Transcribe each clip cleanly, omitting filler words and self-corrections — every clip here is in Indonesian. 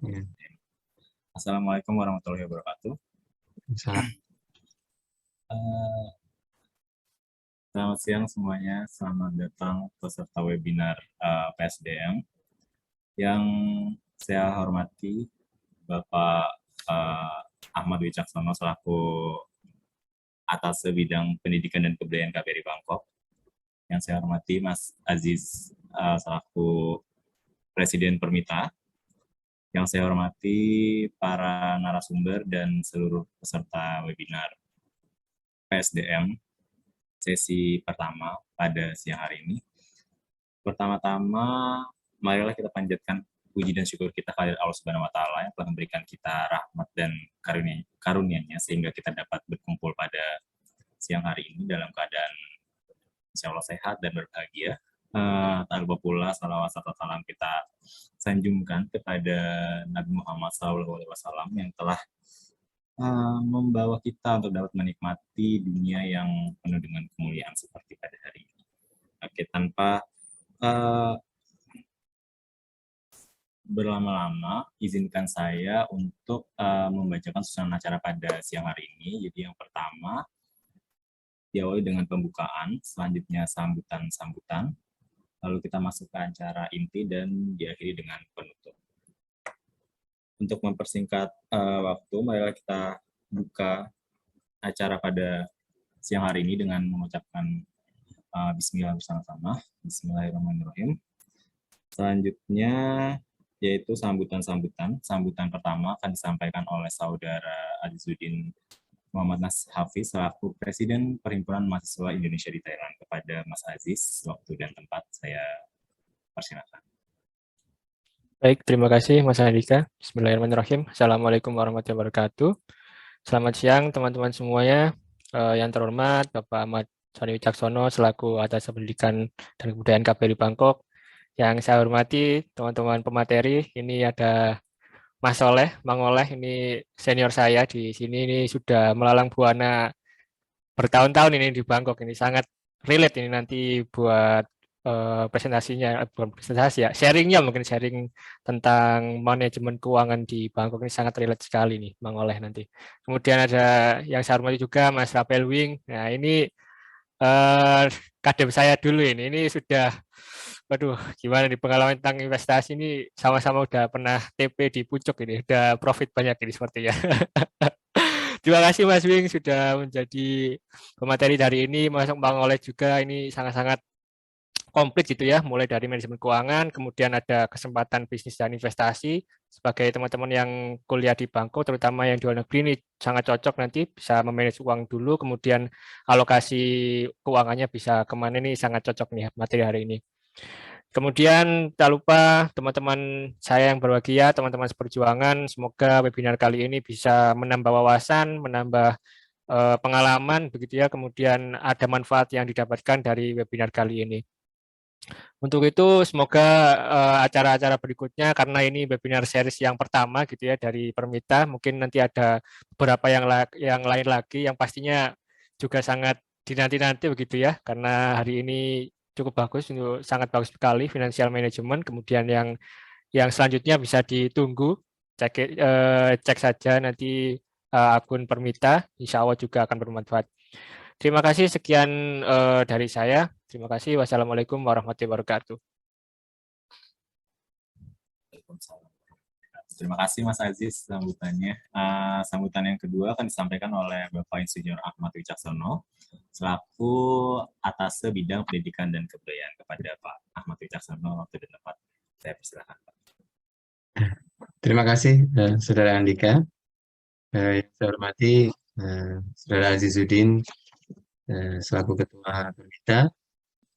Ya. Assalamualaikum warahmatullahi wabarakatuh. Salam. Eh, Selamat siang semuanya. Selamat datang peserta webinar PSDM. Yang saya hormati Bapak Ahmad Wicaksono selaku Atas Bidang Pendidikan dan Kebudayaan KBRI Bangkok. Yang saya hormati Mas Aziz selaku Presiden Permita. Yang saya hormati para narasumber dan seluruh peserta webinar PSDM sesi pertama pada siang hari ini. Pertama-tama, marilah kita panjatkan puji dan syukur kita kepada Allah Subhanahu wa taala yang telah memberikan kita rahmat dan karunia-Nya sehingga kita dapat berkumpul pada siang hari ini dalam keadaan insya Allah sehat dan berbahagia. Tak lupa pula salawat serta salam kita sanjungkan kepada Nabi Muhammad SAW yang telah membawa kita untuk dapat menikmati dunia yang penuh dengan kemuliaan seperti pada hari ini. Oke, tanpa berlama-lama, izinkan saya untuk membacakan susunan acara pada siang hari ini. Jadi yang pertama, diawali dengan pembukaan, selanjutnya sambutan-sambutan, lalu kita masuk ke acara inti dan diakhiri dengan penutup. Untuk mempersingkat waktu, marilah kita buka acara pada siang hari ini dengan mengucapkan Bismillah bersama-sama. Bismillahirrahmanirrahim. Selanjutnya yaitu sambutan-sambutan. Sambutan pertama akan disampaikan oleh Saudara Azizuddin Muhammad Nas Hafiz selaku Presiden Perhimpunan Mahasiswa Indonesia di Thailand. Kepada Mas Aziz, waktu dan tempat saya persilakan. Baik, terima kasih Mas Andika. Bismillahirrahmanirrahim. Assalamualaikum warahmatullahi wabarakatuh. Selamat siang teman-teman semuanya. Yang terhormat Bapak Ahmad Wicaksono selaku Atas Pendidikan dan Kebudayaan KBRI Bangkok. Yang saya hormati teman-teman pemateri, ini ada Mas Oleh, Mang Oleh, ini senior saya di sini, ini sudah melalang buana bertahun-tahun ini di Bangkok, ini sangat relate ini nanti buat presentasinya, bukan presentasi ya, sharingnya mungkin sharing tentang manajemen keuangan di Bangkok ini sangat relate sekali nih, Mang Oleh nanti. Kemudian ada yang saya hormati juga Mas Rapel Wing. Nah ini kadep saya dulu ini sudah, waduh gimana nih pengalaman tentang investasi ini sama-sama udah pernah TP di pucuk ini, udah profit banyak ini sepertinya. Terima kasih Mas Wing sudah menjadi pemateri dari ini, masuk Bang Oleh juga ini sangat-sangat komplit gitu ya, mulai dari manajemen keuangan, kemudian ada kesempatan bisnis dan investasi. Sebagai teman-teman yang kuliah di Bangkok, terutama yang di luar negeri ini sangat cocok nanti bisa memanage uang dulu, kemudian alokasi keuangannya bisa kemana ini sangat cocok nih materi hari ini. Kemudian tak lupa teman-teman saya yang berbahagia, teman-teman seperjuangan, semoga webinar kali ini bisa menambah wawasan, menambah pengalaman begitu ya, kemudian ada manfaat yang didapatkan dari webinar kali ini. Untuk itu semoga acara-acara berikutnya, karena ini webinar series yang pertama gitu ya dari Permita, mungkin nanti ada beberapa yang lain lagi yang pastinya juga sangat dinanti-nanti begitu ya, karena hari ini cukup bagus, sangat bagus sekali financial management. Kemudian yang selanjutnya bisa ditunggu, cek saja nanti akun Permita, insya Allah juga akan bermanfaat. Terima kasih, sekian dari saya. Terima kasih. Wassalamualaikum warahmatullahi wabarakatuh. Terima kasih Mas Aziz sambutannya. Sambutan yang kedua akan disampaikan oleh Bapak Insinyur Ahmad Wicaksono selaku Atas Bidang Pendidikan dan Kebudayaan. Kepada Pak Ahmad Wicaksono, waktu dan tempat saya persilakan Pak. Terima kasih Saudara Andika. Yang saya hormati Saudara Azizuddin selaku Ketua Permita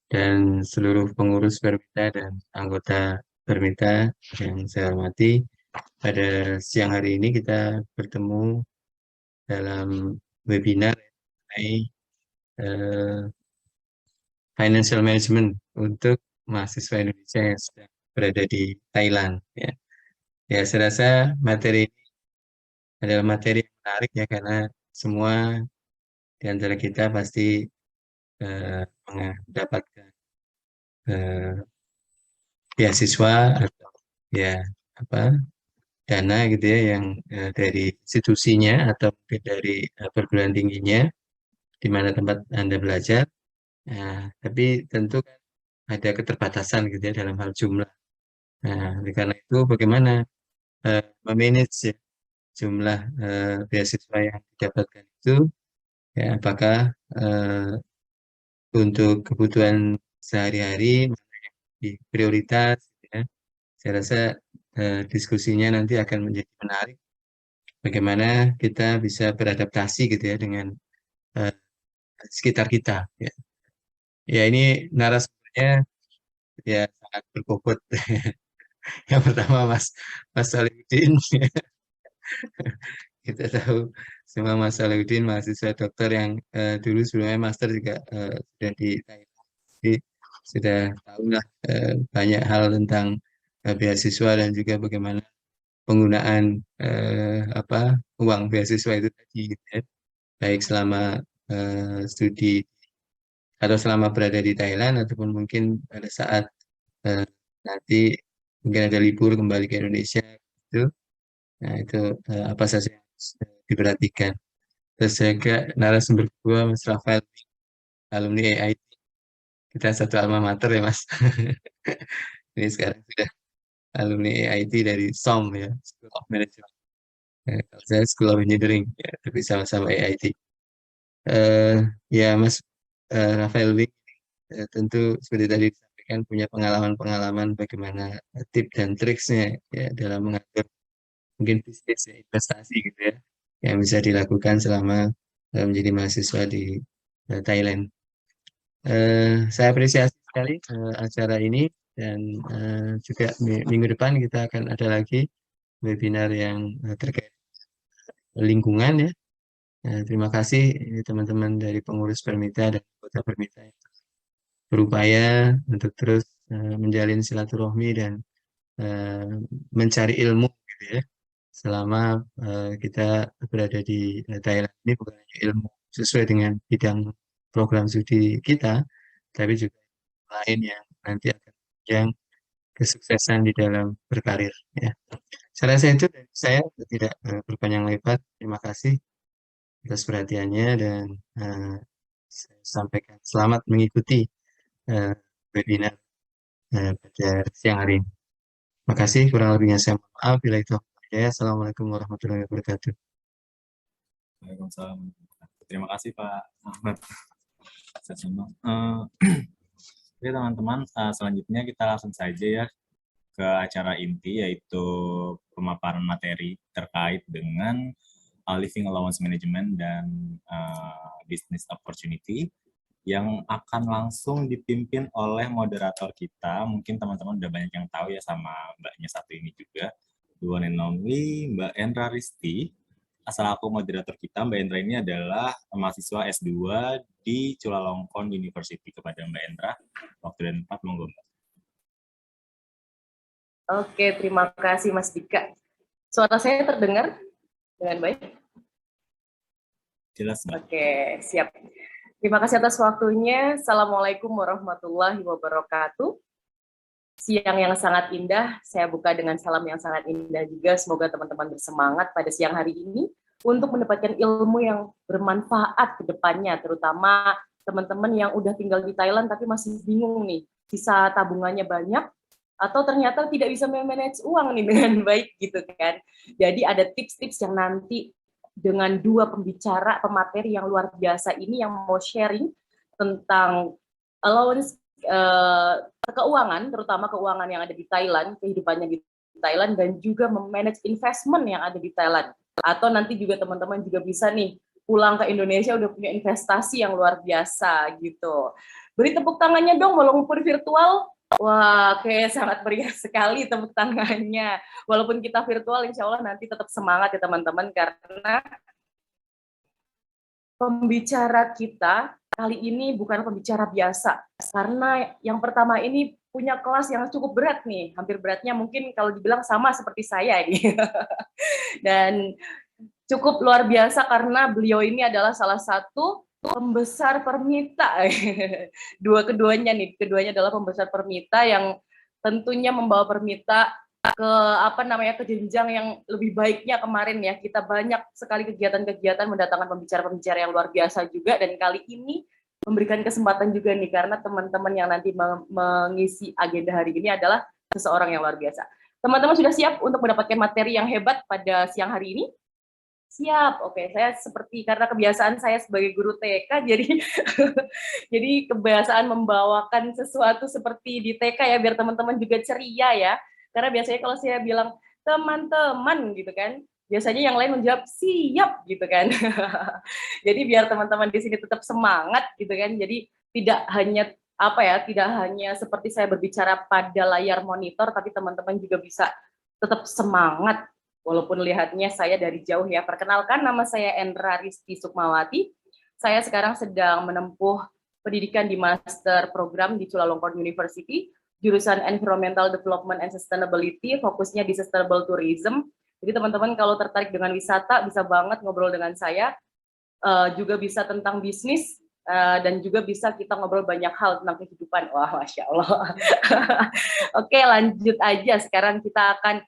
dan seluruh pengurus Permita dan anggota Permita yang saya hormati. Pada siang hari ini kita bertemu dalam webinar mengenai financial management untuk mahasiswa Indonesia yang sedang berada di Thailand. Ya, saya rasa materi ini adalah materi yang menarik ya, karena semua di antara kita pasti mendapatkan beasiswa atau ya dana gitu ya yang dari institusinya atau mungkin dari perguruan tingginya di mana tempat Anda belajar. Nah, tapi tentu kan ada keterbatasan gitu ya dalam hal jumlah. Nah, oleh karena itu bagaimana memanage ya, jumlah beasiswa yang didapatkan itu, ya apakah untuk kebutuhan sehari-hari di prioritas, gitu ya. Saya rasa diskusinya nanti akan menjadi menarik. Bagaimana kita bisa beradaptasi gitu ya dengan eh, sekitar kita. Ya, ya ini narasumbernya ya sangat berbobot. Yang pertama Mas Solihuddin, kita tahu semua Mas Solihuddin mahasiswa dokter yang dulu sebelumnya master juga sudah di Thailand. Jadi sudah tahu lah banyak hal tentang beasiswa dan juga bagaimana penggunaan uang beasiswa itu tadi gitu ya. Baik selama studi atau selama berada di Thailand ataupun mungkin pada saat eh, nanti mungkin ada libur kembali ke Indonesia itu. Nah, itu apa saja yang harus diperhatikan. Terus juga narasumber kedua Mas Rafael, alumni AIT. Kita satu alma mater ya Mas. Ini sekarang sudah alumni AIT dari SOM ya, School of Management. Kalau saya School of Engineering, ya, tapi sama-sama AIT. Ya Mas Rafael Wing, tentu seperti tadi disampaikan punya pengalaman-pengalaman bagaimana tips dan triksnya ya dalam mengatur mungkin bisnis ya, investasi gitu ya yang bisa dilakukan selama menjadi mahasiswa di Thailand. Saya apresiasi sekali acara ini dan juga minggu depan kita akan ada lagi webinar yang terkait lingkungan ya. Terima kasih ini teman-teman dari pengurus Permita dan anggota Permita yang berupaya untuk terus menjalin silaturahmi dan eh, mencari ilmu gitu ya. Selama kita berada di Thailand ini bukan hanya ilmu sesuai dengan bidang program studi kita, tapi juga lain yang nanti akan yang kesuksesan di dalam berkarir. Ya. Saya rasa itu dari saya tidak berpanjang lebar. Terima kasih atas perhatiannya dan eh, saya sampaikan selamat mengikuti eh, webinar pada siang hari ini. Terima kasih, kurang lebihnya saya mohon maaf. Bila itu ya, Assalamualaikum warahmatullahi wabarakatuh. Waalaikumsalam. Terima kasih Pak Ahmad. Oke teman-teman, selanjutnya kita langsung saja ya ke acara inti, yaitu pemaparan materi terkait dengan living allowance management dan business opportunity yang akan langsung dipimpin oleh moderator kita. Mungkin teman-teman udah banyak yang tahu ya sama mbaknya satu ini juga, the one and only Mbak Endra Risti. Asal aku moderator kita, Mbak Endra ini adalah mahasiswa S2 di Chulalongkorn University. Kepada Mbak Endra, waktu dan tempat monggo Mbak. Oke, terima kasih Mas Dika. Suara saya terdengar dengan baik? Jelas Mbak. Oke, siap. Terima kasih atas waktunya. Assalamualaikum warahmatullahi wabarakatuh. Siang yang sangat indah, saya buka dengan salam yang sangat indah juga. Semoga teman-teman bersemangat pada siang hari ini untuk mendapatkan ilmu yang bermanfaat ke depannya, terutama teman-teman yang udah tinggal di Thailand tapi masih bingung nih, sisa tabungannya banyak, atau ternyata tidak bisa memanage uang nih dengan baik gitu kan. Jadi ada tips-tips yang nanti dengan dua pembicara, pemateri yang luar biasa ini yang mau sharing tentang allowance keuangan, terutama keuangan yang ada di Thailand, kehidupannya di Thailand, dan juga memanage investment yang ada di Thailand. Atau nanti juga teman-teman juga bisa nih pulang ke Indonesia udah punya investasi yang luar biasa gitu. Beri tepuk tangannya dong walaupun virtual. Wah, kayak sangat meriah sekali tepuk tangannya. Walaupun kita virtual, insya Allah nanti tetap semangat ya teman-teman, karena pembicara kita kali ini bukan pembicara biasa, karena yang pertama ini punya kelas yang cukup berat nih, hampir beratnya mungkin kalau dibilang sama seperti saya ini. Dan cukup luar biasa karena beliau ini adalah salah satu pembesar Permita. Keduanya adalah pembesar Permita yang tentunya membawa Permita ke jenjang yang lebih baiknya kemarin ya. Kita banyak sekali kegiatan-kegiatan mendatangkan pembicara-pembicara yang luar biasa juga, dan kali ini memberikan kesempatan juga nih karena teman-teman yang nanti mengisi agenda hari ini adalah seseorang yang luar biasa. Teman-teman sudah siap untuk mendapatkan materi yang hebat pada siang hari ini? Siap, oke. Saya seperti, karena kebiasaan saya sebagai guru TK, jadi kebiasaan membawakan sesuatu seperti di TK ya, biar teman-teman juga ceria ya. Karena biasanya kalau saya bilang teman-teman gitu kan, biasanya yang lain menjawab siap gitu kan. Jadi biar teman-teman di sini tetap semangat gitu kan. Jadi tidak hanya seperti saya berbicara pada layar monitor, tapi teman-teman juga bisa tetap semangat walaupun lihatnya saya dari jauh ya. Perkenalkan, nama saya Endra Risti Sukmawati. Saya sekarang sedang menempuh pendidikan di master program di Chulalongkorn University, jurusan Environmental Development and Sustainability, fokusnya di Sustainable Tourism. Jadi teman-teman kalau tertarik dengan wisata, bisa banget ngobrol dengan saya, juga bisa tentang bisnis, dan juga bisa kita ngobrol banyak hal tentang kehidupan. Wah, Masya Allah. Oke, lanjut aja. Sekarang kita akan,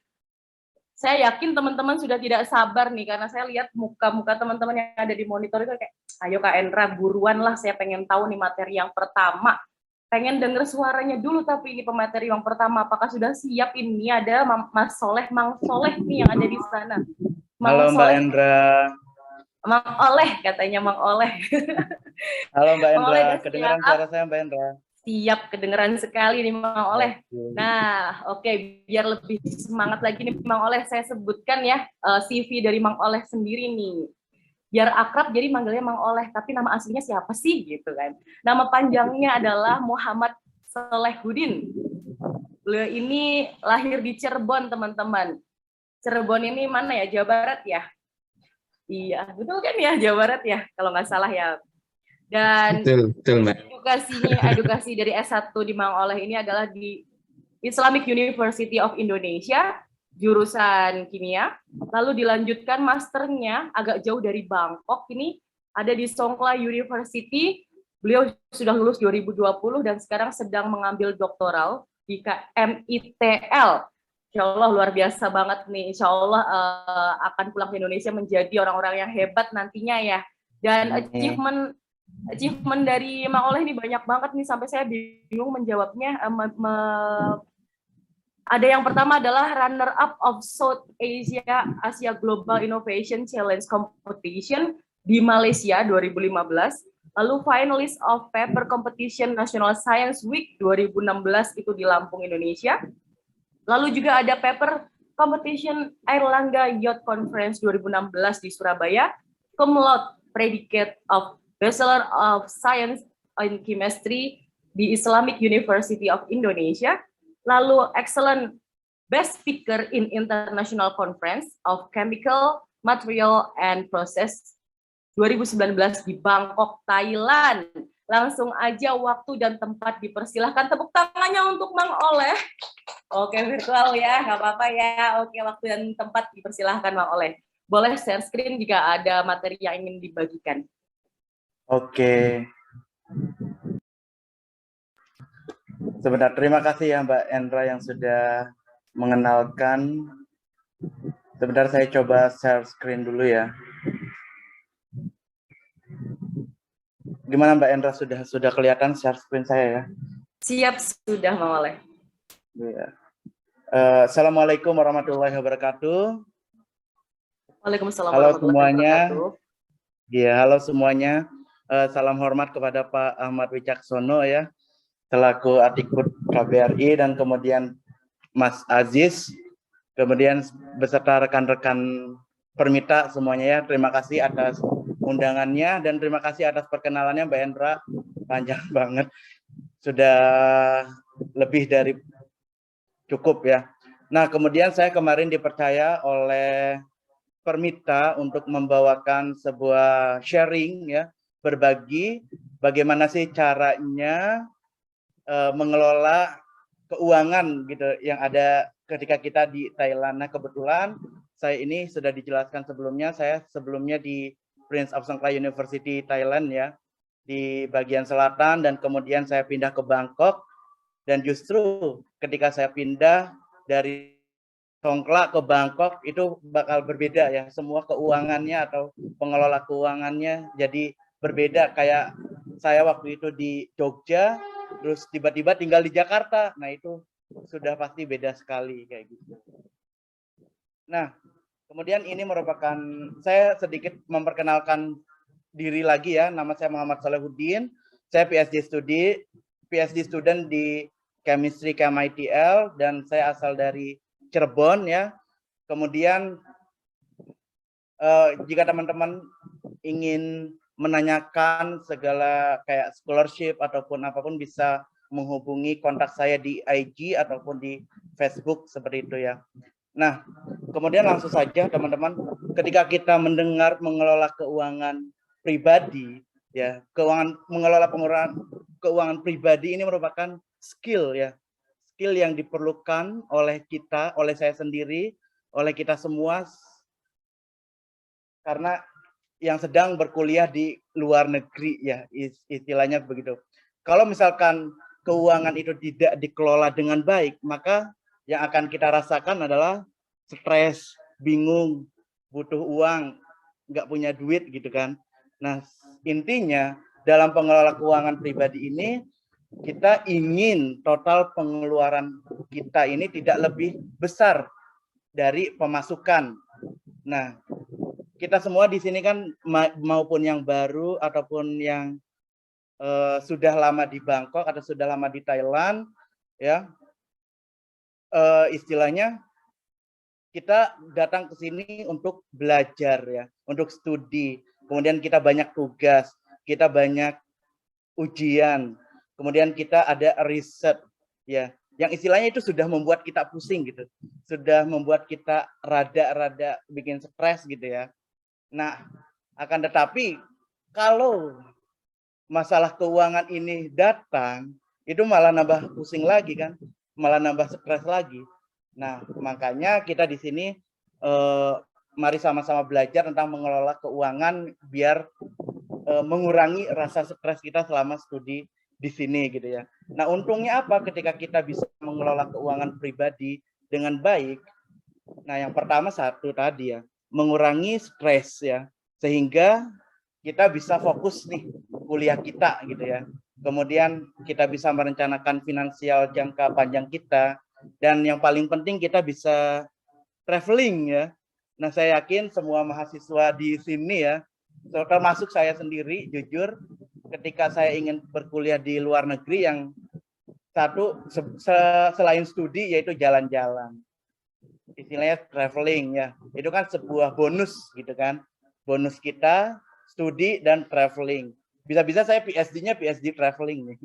saya yakin teman-teman sudah tidak sabar nih, karena saya lihat muka-muka teman-teman yang ada di monitor itu kayak, ayo Kak Endra, buruan lah, saya pengen tahu nih materi yang pertama. Pengen denger suaranya dulu, tapi ini pemateri yang pertama, apakah sudah siap? Ini ada Mas Soleh, Mang Soleh nih yang ada di sana. Halo Mbak Endra. Mang Oleh, katanya Mang Oleh. Halo Mbak Endra, kedengaran suara saya Mbak Endra? Siap, kedengeran sekali nih Mang Oleh. Nah, oke, biar lebih semangat lagi nih Mang Oleh, saya sebutkan ya CV dari Mang Oleh sendiri nih. Biar akrab jadi manggilnya Mang Oleh, tapi nama aslinya siapa sih gitu kan. Nama panjangnya adalah Muhammad Solehudin. Beliau ini lahir di Cirebon, teman-teman. Cirebon ini mana ya, Jawa Barat ya? Iya, betul kan ya, Jawa Barat ya, kalau nggak salah ya. Dan betul, Mbak. edukasi dari S1 di Mang Oleh ini adalah di Islamic University of Indonesia, jurusan kimia, lalu dilanjutkan masternya agak jauh dari Bangkok, ini ada di Songkhla University. Beliau sudah lulus 2020 dan sekarang sedang mengambil doktoral di KMITL. Insya Allah luar biasa banget nih, Insya Allah akan pulang ke Indonesia menjadi orang-orang yang hebat nantinya ya. Dan achievement dari Mang Oleh ini banyak banget nih, sampai saya bingung menjawabnya. Ada yang pertama adalah runner-up of South Asia Global Innovation Challenge Competition di Malaysia 2015, lalu finalis of Paper Competition National Science Week 2016 itu di Lampung, Indonesia, lalu juga ada Paper Competition Airlangga Youth Conference 2016 di Surabaya, cum laude predicate of Bachelor of Science in Chemistry di Islamic University of Indonesia, lalu excellent best speaker in International Conference of Chemical Material and Process 2019 di Bangkok, Thailand. Langsung aja waktu dan tempat dipersilahkan, tepuk tangannya untuk Mang Oleh. Oke, virtual ya, nggak apa-apa ya. Oke, waktu dan tempat dipersilahkan Mang Oleh. Boleh share screen jika ada materi yang ingin dibagikan. Oke. Sebentar, terima kasih ya Mbak Endra yang sudah mengenalkan. Sebentar, saya coba share screen dulu ya. Gimana Mbak Endra, sudah kelihatan share screen saya ya? Siap, sudah Mang Oleh. Ya. Assalamualaikum warahmatullahi wabarakatuh. Waalaikumsalam Halo semuanya. wabarakatuh. Ya, halo semuanya. Salam hormat kepada Pak Ahmad Wicaksono ya, selaku Adikbud KBRI, dan kemudian Mas Aziz, kemudian beserta rekan-rekan Permita semuanya ya. Terima kasih atas undangannya dan terima kasih atas perkenalannya Mbak Endra, panjang banget, sudah lebih dari cukup ya. Nah, kemudian saya kemarin dipercaya oleh Permita untuk membawakan sebuah sharing ya, berbagi bagaimana sih caranya mengelola keuangan gitu yang ada ketika kita di Thailand. Nah, kebetulan saya ini sudah dijelaskan sebelumnya, saya sebelumnya di Prince of Songkhla University Thailand ya, di bagian selatan, dan kemudian saya pindah ke Bangkok, dan justru ketika saya pindah dari Songkla ke Bangkok itu bakal berbeda ya, semua keuangannya atau pengelola keuangannya jadi berbeda. Kayak saya waktu itu di Jogja, terus tiba-tiba tinggal di Jakarta, nah itu sudah pasti beda sekali kayak gitu. Nah, kemudian ini merupakan, saya sedikit memperkenalkan diri lagi ya, nama saya Muhammad Salahuddin, saya PhD student di Chemistry KMITL, dan saya asal dari Cirebon ya. Kemudian jika teman-teman ingin menanyakan segala kayak scholarship ataupun apapun, bisa menghubungi kontak saya di IG ataupun di Facebook seperti itu ya. Nah, kemudian langsung saja teman-teman, ketika kita mendengar mengelola keuangan pribadi ya, mengelola keuangan pribadi ini merupakan skill ya. Skill yang diperlukan oleh kita, oleh saya sendiri, oleh kita semua, karena yang sedang berkuliah di luar negeri ya, istilahnya begitu. Kalau misalkan keuangan itu tidak dikelola dengan baik, maka yang akan kita rasakan adalah stres, bingung, butuh uang, nggak punya duit gitu kan. Nah, intinya dalam pengelola keuangan pribadi ini, kita ingin total pengeluaran kita ini tidak lebih besar dari pemasukan. Nah, kita semua di sini kan maupun yang baru ataupun yang sudah lama di Bangkok atau sudah lama di Thailand, ya, istilahnya kita datang ke sini untuk belajar ya, untuk studi. Kemudian kita banyak tugas, kita banyak ujian. Kemudian kita ada riset ya, yang istilahnya itu sudah membuat kita pusing gitu, sudah membuat kita rada-rada bikin stres gitu ya. Nah, akan tetapi kalau masalah keuangan ini datang, itu malah nambah pusing lagi kan, malah nambah stres lagi. Nah, makanya kita di sini mari sama-sama belajar tentang mengelola keuangan biar mengurangi rasa stres kita selama studi di sini gitu ya. Nah, untungnya apa ketika kita bisa mengelola keuangan pribadi dengan baik? Nah, yang pertama satu tadi ya, mengurangi stres ya, sehingga kita bisa fokus nih kuliah kita gitu ya. Kemudian kita bisa merencanakan finansial jangka panjang kita, dan yang paling penting kita bisa traveling ya. Nah, saya yakin semua mahasiswa di sini ya, termasuk saya sendiri, jujur ketika saya ingin berkuliah di luar negeri, yang satu selain studi yaitu jalan-jalan, istilahnya traveling ya, itu kan sebuah bonus gitu kan, bonus kita studi dan traveling. Bisa-bisa saya PhD-nya PhD traveling nih.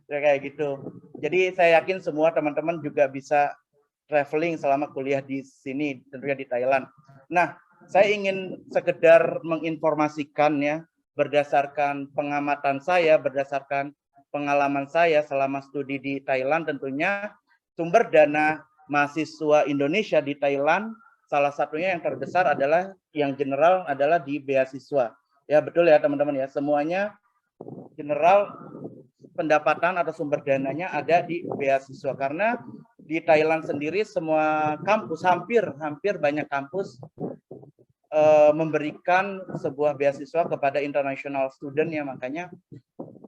Ya kayak gitu. Jadi saya yakin semua teman-teman juga bisa traveling selama kuliah di sini, tentunya di Thailand. Nah, saya ingin sekedar menginformasikan ya, berdasarkan pengamatan saya, berdasarkan pengalaman saya selama studi di Thailand, tentunya sumber dana mahasiswa Indonesia di Thailand salah satunya yang terbesar adalah yang general adalah di beasiswa. Ya betul ya teman-teman ya, semuanya general pendapatan atau sumber dananya ada di beasiswa, karena di Thailand sendiri semua kampus, hampir banyak kampus memberikan sebuah beasiswa kepada international student ya, makanya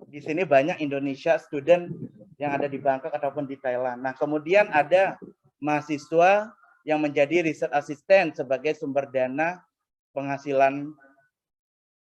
di sini banyak Indonesia student yang ada di Bangkok ataupun di Thailand. Nah, kemudian ada mahasiswa yang menjadi research assistant sebagai sumber dana penghasilan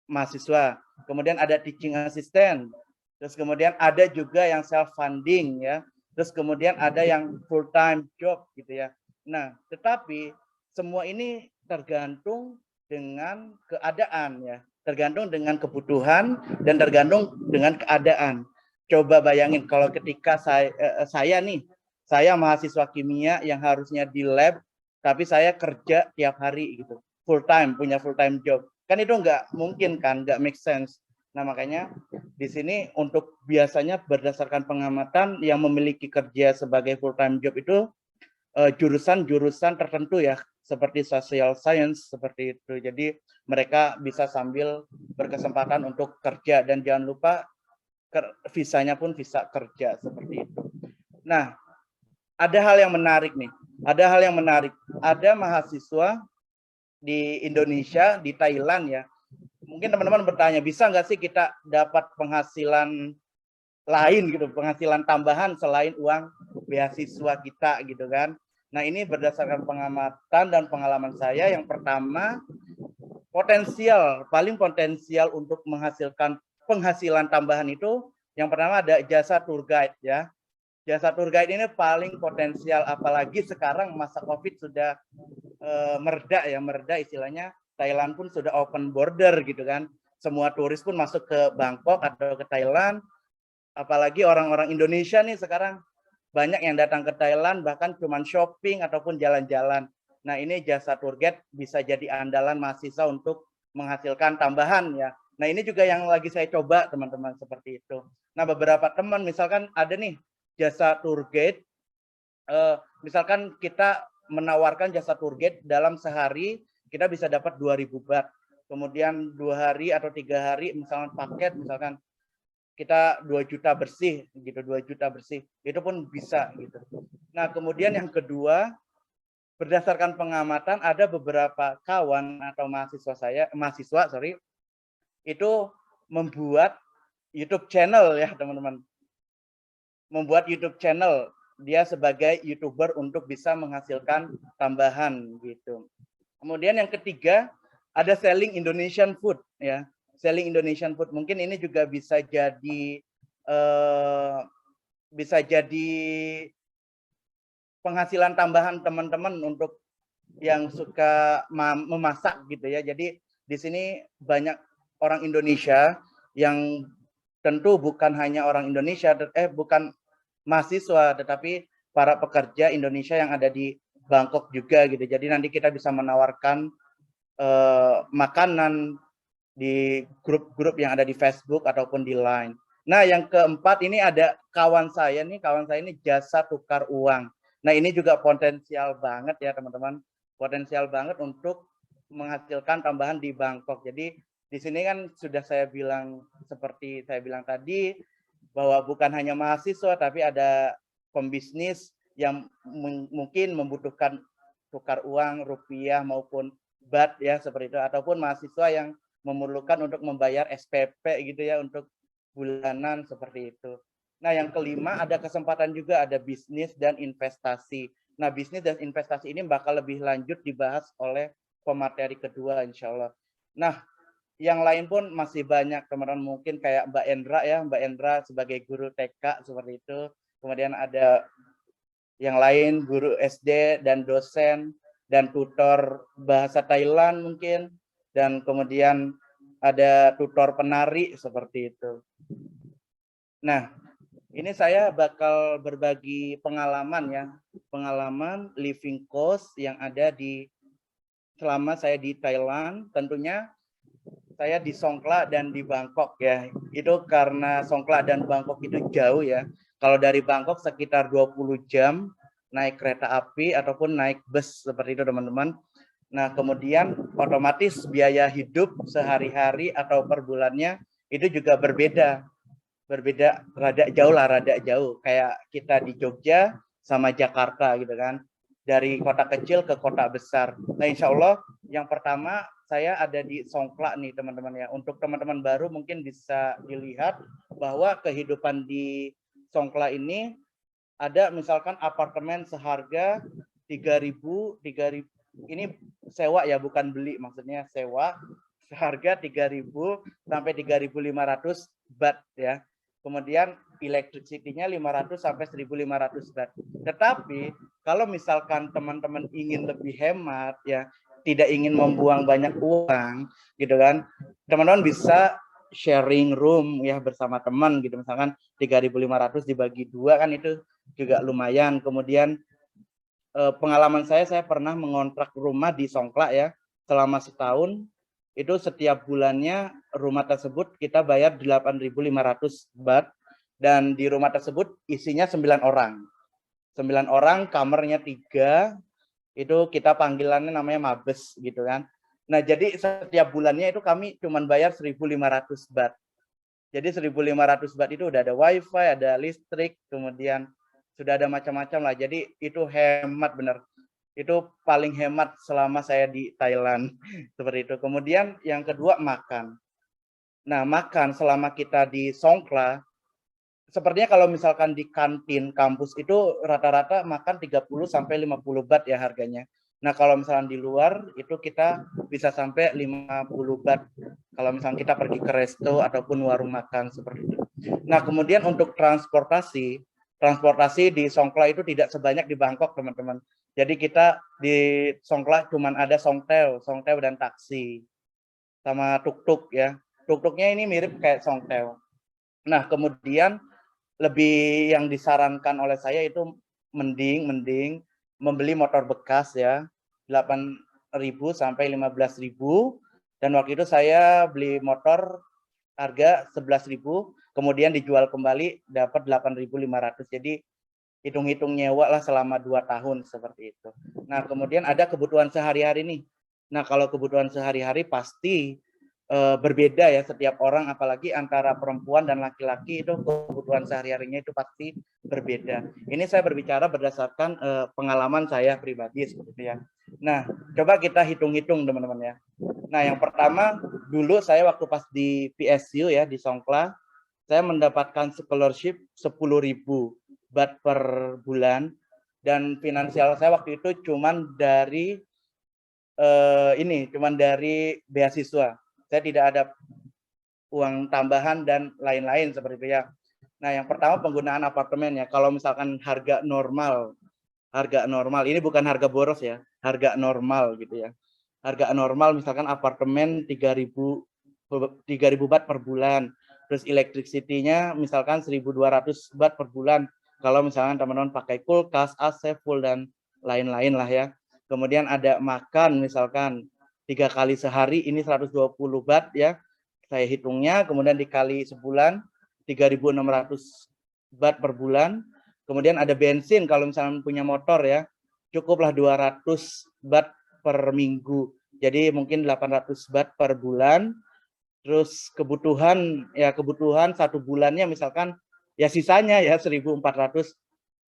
mahasiswa. Kemudian ada teaching assistant. Terus kemudian ada juga yang self funding ya. Terus kemudian ada yang full time job gitu ya. Nah, tetapi semua ini tergantung dengan keadaan ya. Tergantung dengan kebutuhan dan tergantung dengan keadaan. Coba bayangin kalau ketika saya mahasiswa kimia yang harusnya di lab, tapi saya kerja tiap hari gitu, full time, punya full time job. Kan itu nggak mungkin kan, nggak make sense. Nah, makanya di sini untuk biasanya berdasarkan pengamatan yang memiliki kerja sebagai full time job itu jurusan-jurusan tertentu ya, seperti social science seperti itu. Jadi mereka bisa sambil berkesempatan untuk kerja, dan jangan lupa visanya pun visa kerja seperti itu. Nah, ada hal yang menarik nih. Ada hal yang menarik. Ada mahasiswa di Indonesia, di Thailand ya. Mungkin teman-teman bertanya, bisa nggak sih kita dapat penghasilan lain gitu, penghasilan tambahan selain uang beasiswa kita gitu kan. Nah, ini berdasarkan pengamatan dan pengalaman saya, yang pertama, paling potensial untuk menghasilkan penghasilan tambahan itu, yang pertama ada jasa tour guide ya. Jasa tour guide ini paling potensial, apalagi sekarang masa COVID sudah mereda istilahnya. Thailand pun sudah open border gitu kan. Semua turis pun masuk ke Bangkok atau ke Thailand. Apalagi orang-orang Indonesia nih sekarang banyak yang datang ke Thailand bahkan cuma shopping ataupun jalan-jalan. Nah, ini jasa tour guide bisa jadi andalan mahasiswa untuk menghasilkan tambahan ya. Nah, ini juga yang lagi saya coba teman-teman seperti itu. Nah, beberapa teman misalkan ada nih jasa tour guide, misalkan kita menawarkan jasa tour guide dalam sehari kita bisa dapat 2.000 baht. Kemudian 2 hari atau 3 hari misalkan paket, misalkan kita 2 juta bersih gitu, 2 juta bersih. Itu pun bisa gitu. Nah, kemudian yang kedua, berdasarkan pengamatan ada beberapa kawan atau mahasiswa itu membuat YouTube channel ya, teman-teman. Membuat YouTube channel, dia sebagai YouTuber untuk bisa menghasilkan tambahan gitu. Kemudian yang ketiga, ada selling Indonesian food ya. Selling Indonesian food mungkin ini juga bisa jadi penghasilan tambahan teman-teman untuk yang suka memasak gitu ya. Jadi di sini banyak orang Indonesia yang tentu bukan hanya orang Indonesia, bukan mahasiswa, tetapi para pekerja Indonesia yang ada di Bangkok juga gitu. Jadi nanti kita bisa menawarkan makanan di grup-grup yang ada di Facebook ataupun di Line. Nah, yang keempat ini ada kawan saya ini jasa tukar uang. Nah, ini juga potensial banget ya teman-teman, potensial banget untuk menghasilkan tambahan di Bangkok. Jadi di sini kan sudah saya bilang, seperti saya bilang tadi, bahwa bukan hanya mahasiswa tapi ada pembisnis yang mungkin membutuhkan tukar uang rupiah maupun baht ya seperti itu, ataupun mahasiswa yang memerlukan untuk membayar SPP gitu ya untuk bulanan seperti itu. Nah, yang kelima ada kesempatan juga, ada bisnis dan investasi. Nah, bisnis dan investasi ini bakal lebih lanjut dibahas oleh pemateri kedua insya Allah. Nah, yang lain pun masih banyak teman-teman, mungkin kayak Mbak Endra ya, Mbak Endra sebagai guru TK seperti itu. Kemudian ada yang lain guru SD dan dosen dan tutor bahasa Thailand mungkin, dan kemudian ada tutor penari seperti itu. Nah, ini saya bakal berbagi pengalaman ya, pengalaman living cost yang ada di selama saya di Thailand. Tentunya saya di Songkhla dan di Bangkok ya. Itu karena Songkhla dan Bangkok itu jauh ya. Kalau dari Bangkok sekitar 20 jam naik kereta api ataupun naik bus seperti itu teman-teman. Nah, kemudian otomatis biaya hidup sehari-hari atau per bulannya itu juga berbeda rada jauh kayak kita di Jogja sama Jakarta gitu kan, dari kota kecil ke kota besar. Nah, insya Allah yang pertama saya ada di Songkhla nih teman-teman ya. Untuk teman-teman baru mungkin bisa dilihat bahwa kehidupan di Songkhla ini ada misalkan apartemen seharga 3.000 ini sewa ya, bukan beli, maksudnya sewa seharga 3.000 sampai 3.500 baht ya. Kemudian electricity-nya 500 sampai 1.500 baht. Tetapi kalau misalkan teman-teman ingin lebih hemat ya, tidak ingin membuang banyak uang gitu kan, teman-teman bisa sharing room ya bersama teman gitu. Misalkan 3.500 dibagi 2 kan itu juga lumayan. Kemudian pengalaman saya pernah mengontrak rumah di Songkhla ya selama setahun. Itu setiap bulannya rumah tersebut kita bayar 8.500 baht, dan di rumah tersebut isinya 9 orang. 9 orang, kamarnya 3, itu kita panggilannya namanya mabes gitu kan. Nah, jadi setiap bulannya itu kami cuma bayar 1.500 baht. Jadi 1.500 baht itu udah ada wifi, ada listrik, kemudian sudah ada macam-macam lah. Jadi itu hemat bener. Itu paling hemat selama saya di Thailand seperti itu. Kemudian yang kedua makan. Nah, makan selama kita di Songkla, sepertinya kalau misalkan di kantin kampus itu rata-rata makan 30 sampai 50 baht ya harganya. Nah, kalau misalnya di luar itu kita bisa sampai 50 baht. Kalau misalnya kita pergi ke resto ataupun warung makan seperti itu. Nah, kemudian untuk transportasi di Songkla itu tidak sebanyak di Bangkok, teman-teman. Jadi kita di Songkla cuman ada Songtel dan taksi sama tuk-tuk ya. Tuk-tuknya ini mirip kayak Songtel. Nah, kemudian lebih yang disarankan oleh saya itu mending membeli motor bekas ya, 8.000 sampai 15.000, dan waktu itu saya beli motor harga 11.000, kemudian dijual kembali dapat 8.500. Jadi hitung-hitung nyewa lah selama 2 tahun seperti itu. Nah, kemudian ada kebutuhan sehari-hari nih. Nah, kalau kebutuhan sehari-hari pasti berbeda ya setiap orang, apalagi antara perempuan dan laki-laki itu kebutuhan sehari-harinya itu pasti berbeda. Ini saya berbicara berdasarkan pengalaman saya pribadi seperti itu ya. Nah, coba kita hitung-hitung teman-teman ya. Nah, yang pertama dulu saya waktu pas di PSU ya di Songkla, saya mendapatkan scholarship 10.000 baht per bulan, dan finansial saya waktu itu cuman dari beasiswa. Saya tidak ada uang tambahan dan lain-lain seperti itu ya. Nah, yang pertama penggunaan apartemen ya. Kalau misalkan harga normal, ini bukan harga boros ya, harga normal gitu ya. Harga normal misalkan apartemen 3.000 baht per bulan. Terus electricity-nya misalkan 1.200 baht per bulan. Kalau misalkan teman-teman pakai kulkas, AC full dan lain-lain lah ya. Kemudian ada makan misalkan 3 kali sehari, ini 120 baht ya. Saya hitungnya, kemudian dikali sebulan 3.600 baht per bulan. Kemudian ada bensin kalau misalnya punya motor ya, cukuplah 200 baht per minggu. Jadi mungkin 800 baht per bulan. Terus kebutuhan 1 bulannya misalkan ya sisanya ya 1.400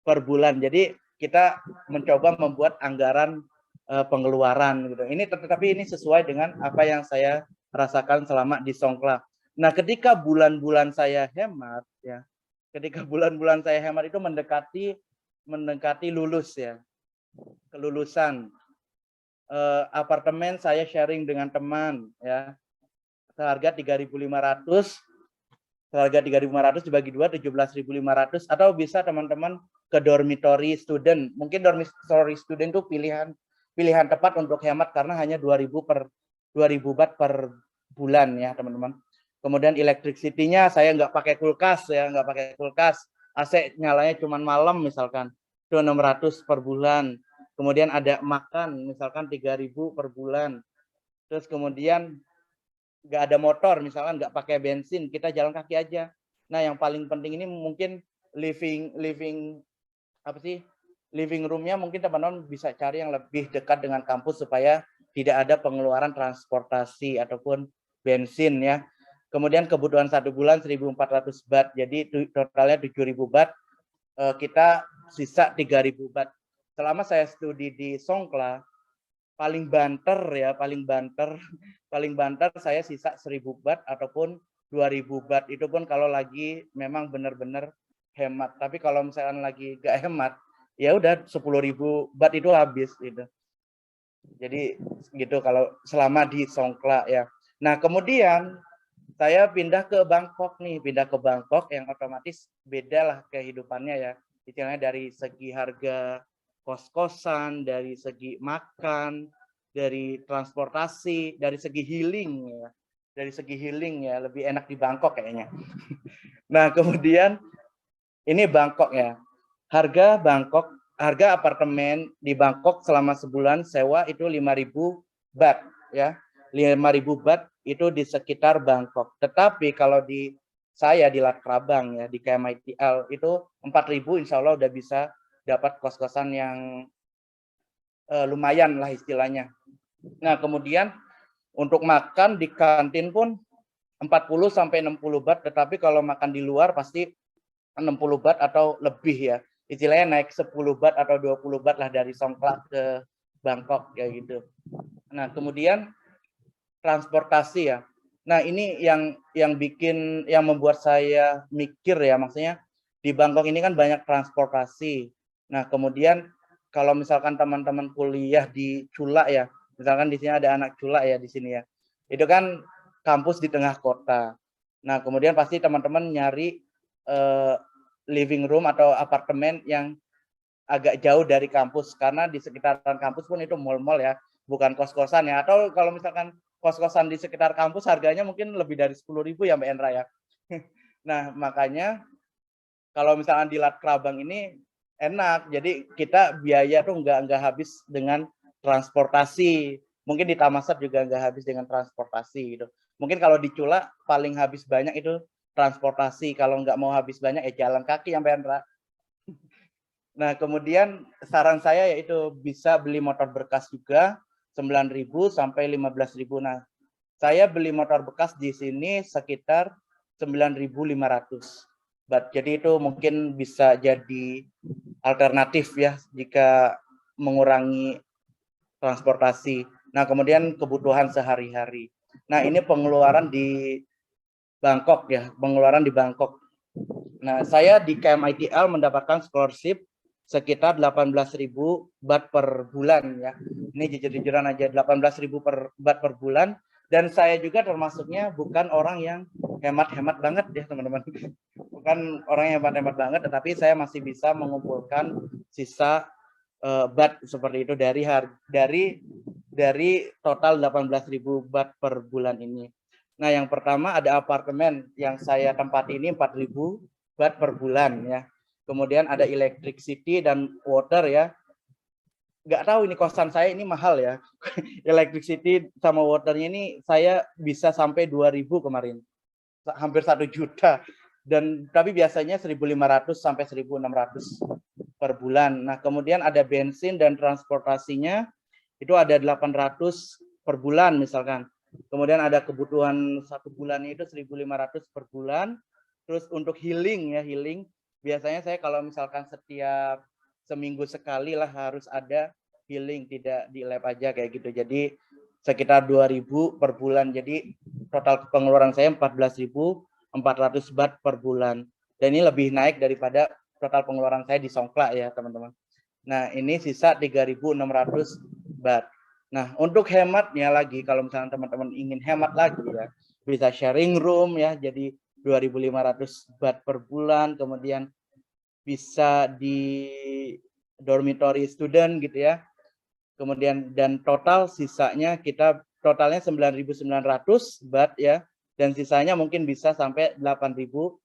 per bulan. Jadi kita mencoba membuat anggaran pengeluaran gitu. Ini tetapi ini sesuai dengan apa yang saya rasakan selama di Songkla. Nah, ketika bulan-bulan saya hemat ya, itu mendekati lulus ya, kelulusan. Apartemen saya sharing dengan teman ya, seharga 3.500. Harga 3.500 dibagi 2 17.500, atau bisa teman-teman ke dormitory student. Mungkin dormitory student itu pilihan tepat untuk hemat karena hanya 2.000 baht per bulan ya teman-teman. Kemudian electricity-nya saya nggak pakai kulkas ya, AC nyalanya cuma malam misalkan, itu 600 per bulan. Kemudian ada makan misalkan 3.000 per bulan. Terus kemudian nggak ada motor misalkan, nggak pakai bensin, kita jalan kaki aja. Nah, yang paling penting ini mungkin living roomnya mungkin teman-teman bisa cari yang lebih dekat dengan kampus supaya tidak ada pengeluaran transportasi ataupun bensin ya. Kemudian kebutuhan 1 bulan 1.400 baht, jadi totalnya 7.000 baht, kita sisa 3.000 baht. Selama saya studi di Songkla, paling banter saya sisa 1.000 baht ataupun 2.000 baht. Itu pun kalau lagi memang benar-benar hemat. Tapi kalau misalkan lagi gak hemat, ya udah 10.000 baht itu habis gitu. Jadi gitu kalau selama di Songkla ya. Nah, kemudian saya pindah ke Bangkok yang otomatis beda lah kehidupannya ya. Istilahnya dari segi harga kos-kosan, dari segi makan, dari transportasi, dari segi healing ya, lebih enak di Bangkok kayaknya. Nah, kemudian ini Bangkok ya. Harga apartemen di Bangkok selama sebulan sewa itu 5.000 baht ya. 5.000 baht itu di sekitar Bangkok. Tetapi kalau di Lat Krabang ya, di KMITL itu 4.000 insya Allah udah bisa dapat kos-kosan yang lumayan lah istilahnya. Nah, kemudian untuk makan di kantin pun 40 sampai 60 baht, tetapi kalau makan di luar pasti 60 baht atau lebih ya. istilahnya naik 10 baht atau 20 baht lah dari Songkla ke Bangkok kayak gitu. Nah, kemudian transportasi ya. Nah, ini yang membuat saya mikir ya, maksudnya di Bangkok ini kan banyak transportasi. Nah, kemudian kalau misalkan teman-teman kuliah di Chula ya, misalkan di sini ada anak Chula ya di sini ya. Itu kan kampus di tengah kota. Nah, kemudian pasti teman-teman nyari living room atau apartemen yang agak jauh dari kampus, karena di sekitaran kampus pun itu mall-mall ya, bukan kos-kosan ya. Atau kalau misalkan kos-kosan di sekitar kampus harganya mungkin lebih dari 10.000 ya Mbak Endra ya. Nah, makanya kalau misalkan di Lat Krabang ini enak, jadi kita biaya tuh nggak habis dengan transportasi. Mungkin di Tamasat juga nggak habis dengan transportasi gitu. Mungkin kalau di Chula paling habis banyak itu transportasi. Kalau nggak mau habis banyak ya jalan kaki ya Mbak Endra. Nah, kemudian saran saya yaitu bisa beli motor bekas juga 9.000 sampai 15.000. Nah, saya beli motor bekas di sini sekitar 9.500. Jadi itu mungkin bisa jadi alternatif ya jika mengurangi transportasi. Nah, kemudian kebutuhan sehari-hari. Nah, ini pengeluaran di Bangkok ya, pengeluaran di Bangkok. Nah, saya di KMITL mendapatkan scholarship sekitar 18.000 baht per bulan ya. Ini jujur-jujuran aja 18.000 baht per bulan, dan saya juga termasuknya bukan orang yang hemat-hemat banget ya teman-teman. Bukan orang yang hemat-hemat banget, tetapi saya masih bisa mengumpulkan sisa baht seperti itu dari total 18.000 baht per bulan ini. Nah, yang pertama ada apartemen yang saya tempati ini 4.000 baht per bulan ya. Kemudian ada electricity dan water ya. Nggak tahu ini kosan saya ini mahal ya. Electricity sama waternya ini saya bisa sampai 2.000 kemarin. Hampir 1 juta. Tapi biasanya 1.500 sampai 1.600 per bulan. Nah, kemudian ada bensin dan transportasinya itu ada 800 per bulan misalkan. Kemudian ada kebutuhan 1 bulan itu 1.500 per bulan. Terus untuk healing ya, biasanya saya kalau misalkan setiap seminggu sekali lah harus ada healing, tidak di lab aja kayak gitu. Jadi sekitar 2.000 per bulan. Jadi total pengeluaran saya 14.400 baht per bulan. Dan ini lebih naik daripada total pengeluaran saya di Songkla ya teman-teman. Nah, ini sisa 3.600 baht. Nah, untuk hematnya lagi, kalau misalnya teman-teman ingin hemat lagi ya, bisa sharing room ya, jadi 2.500 baht per bulan, kemudian bisa di dormitory student gitu ya. Kemudian dan total sisanya totalnya 9.900 baht ya, dan sisanya mungkin bisa sampai 8.100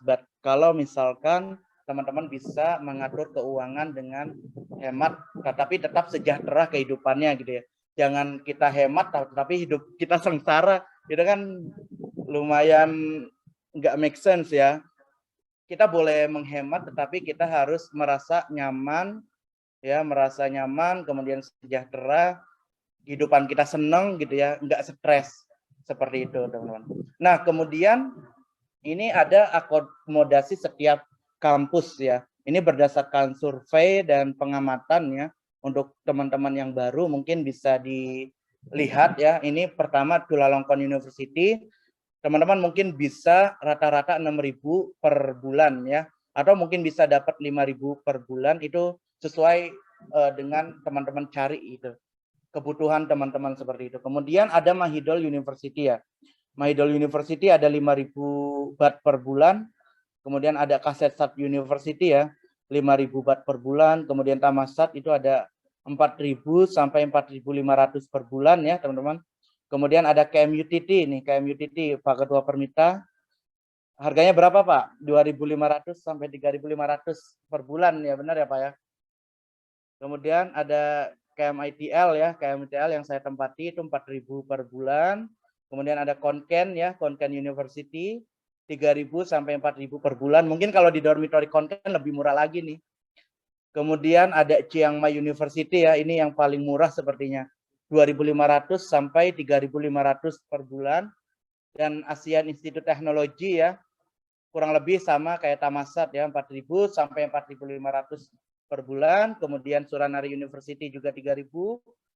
baht. Kalau misalkan teman-teman bisa mengatur keuangan dengan hemat, tapi tetap sejahtera kehidupannya gitu ya. Jangan kita hemat tapi hidup kita sengsara, itu kan lumayan nggak make sense ya. Kita boleh menghemat, tetapi kita harus merasa nyaman, ya, kemudian sejahtera, kehidupan kita senang gitu ya, nggak stres seperti itu teman-teman. Nah, kemudian ini ada akomodasi setiap kampus ya. Ini berdasarkan survei dan pengamatan ya. Untuk teman-teman yang baru mungkin bisa dilihat ya. Ini pertama Chulalongkorn University. Teman-teman mungkin bisa rata-rata 6.000 per bulan ya. Atau mungkin bisa dapat 5.000 per bulan, itu sesuai dengan teman-teman cari itu. Kebutuhan teman-teman seperti itu. Kemudian ada Mahidol University ya. Mahidol University ada 5.000 baht per bulan. Kemudian ada Kasetsart University ya, 5.000 baht per bulan. Kemudian Tamasat itu ada 4.000 sampai 4.500 per bulan ya teman-teman. Kemudian ada KMUTT nih, KMUTT Pak Ketua Permita. Harganya berapa Pak? 2.500 sampai 3.500 per bulan ya, benar ya Pak ya. Kemudian ada KMITL ya, KMITL yang saya tempati itu 4.000 per bulan. Kemudian ada Konken ya, Konken University 3.000 sampai 4.000 per bulan. Mungkin kalau di dormitory Konken lebih murah lagi nih. Kemudian ada Chiang Mai University ya, ini yang paling murah sepertinya. 2.500 sampai 3.500 per bulan. Dan ASEAN Institute Teknologi ya, kurang lebih sama kayak Tamasat ya, 4.000 sampai 4.500 per bulan. Kemudian Suranari University juga 3.000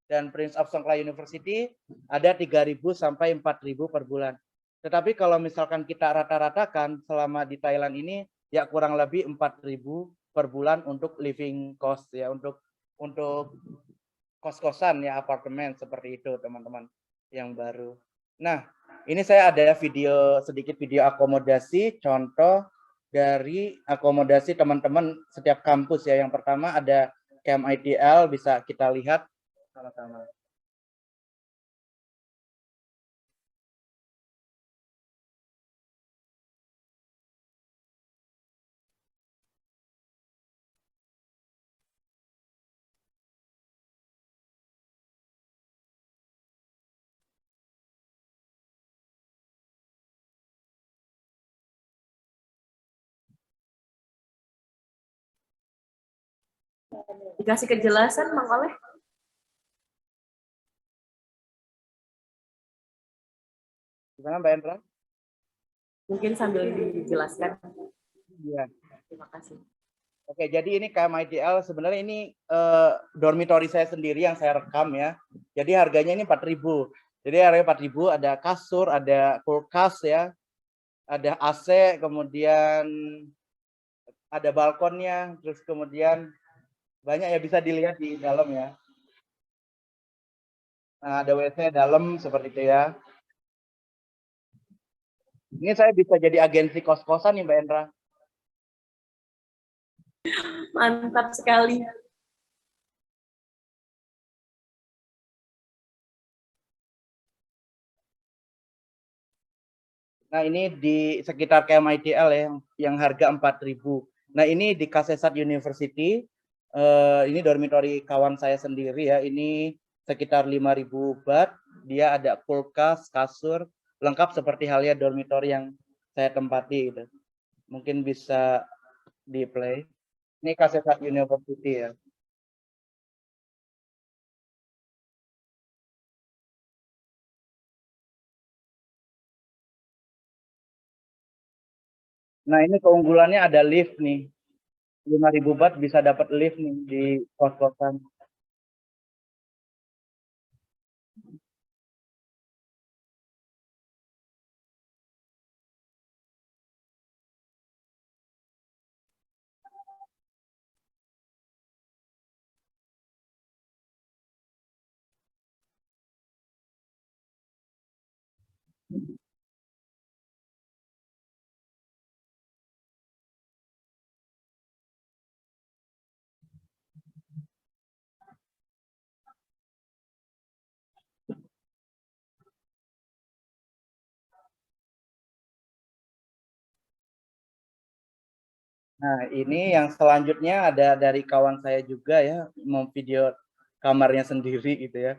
dan Prince of Songkla University ada 3.000 sampai 4.000 per bulan. Tetapi kalau misalkan kita rata-ratakan selama di Thailand ini ya kurang lebih 4.000 per bulan untuk living cost ya, untuk kos-kosan ya, apartemen seperti itu teman-teman yang baru. Nah, ini saya ada sedikit video akomodasi contoh dari akomodasi teman-teman setiap kampus ya. Yang pertama ada Camp IDL, bisa kita lihat sama-sama. Dikasih kejelasan, Bang Oleh. Gimana Mbak Endra? Mungkin sambil dijelaskan. Iya. Terima kasih. Oke, jadi ini KMIDL sebenarnya ini dormitory saya sendiri yang saya rekam ya. Jadi harganya ini 4.000. Jadi harganya 4.000, ada kasur, ada kulkas ya, ada AC, kemudian ada balkonnya, terus kemudian banyak ya bisa dilihat di dalam ya. Nah, ada WC dalam seperti itu ya. Ini saya bisa jadi agensi kos-kosan nih Mbak Endra. Mantap sekali. Nah, ini di sekitar KMIDL ya, yang harga 4.000. Nah, ini di Kasesat University. Ini dormitory kawan saya sendiri ya. Ini sekitar 5.000 baht. Dia ada kulkas, kasur, lengkap seperti halnya dormitory yang saya tempati gitu. Mungkin bisa di play. Ini Kasesat University ya. Nah, ini keunggulannya ada lift nih. 5.000 baht bisa dapat lift nih di kos-kosan. Nah, ini yang selanjutnya ada dari kawan saya juga ya, mau video kamarnya sendiri gitu ya.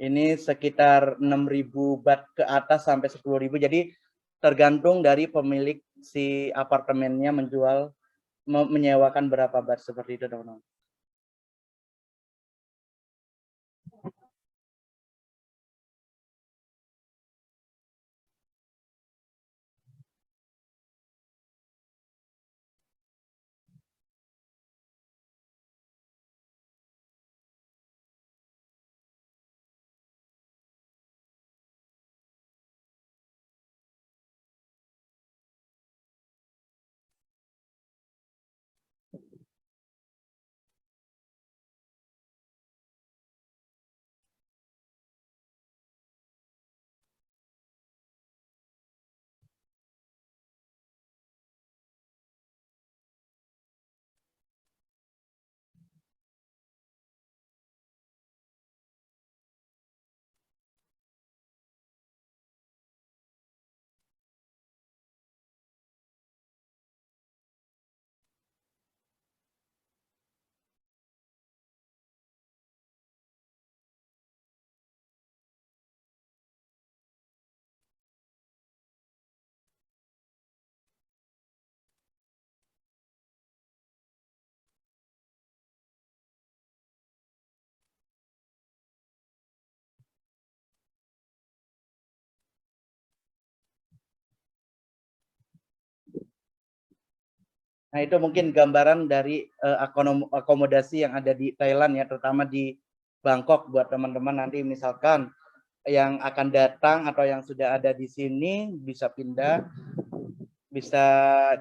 Ini sekitar 6.000 baht ke atas sampai 10.000. Jadi tergantung dari pemilik si apartemennya menyewakan berapa baht seperti itu, teman-teman. Nah, itu mungkin gambaran dari akomodasi yang ada di Thailand ya, terutama di Bangkok buat teman-teman nanti misalkan yang akan datang atau yang sudah ada di sini bisa pindah, bisa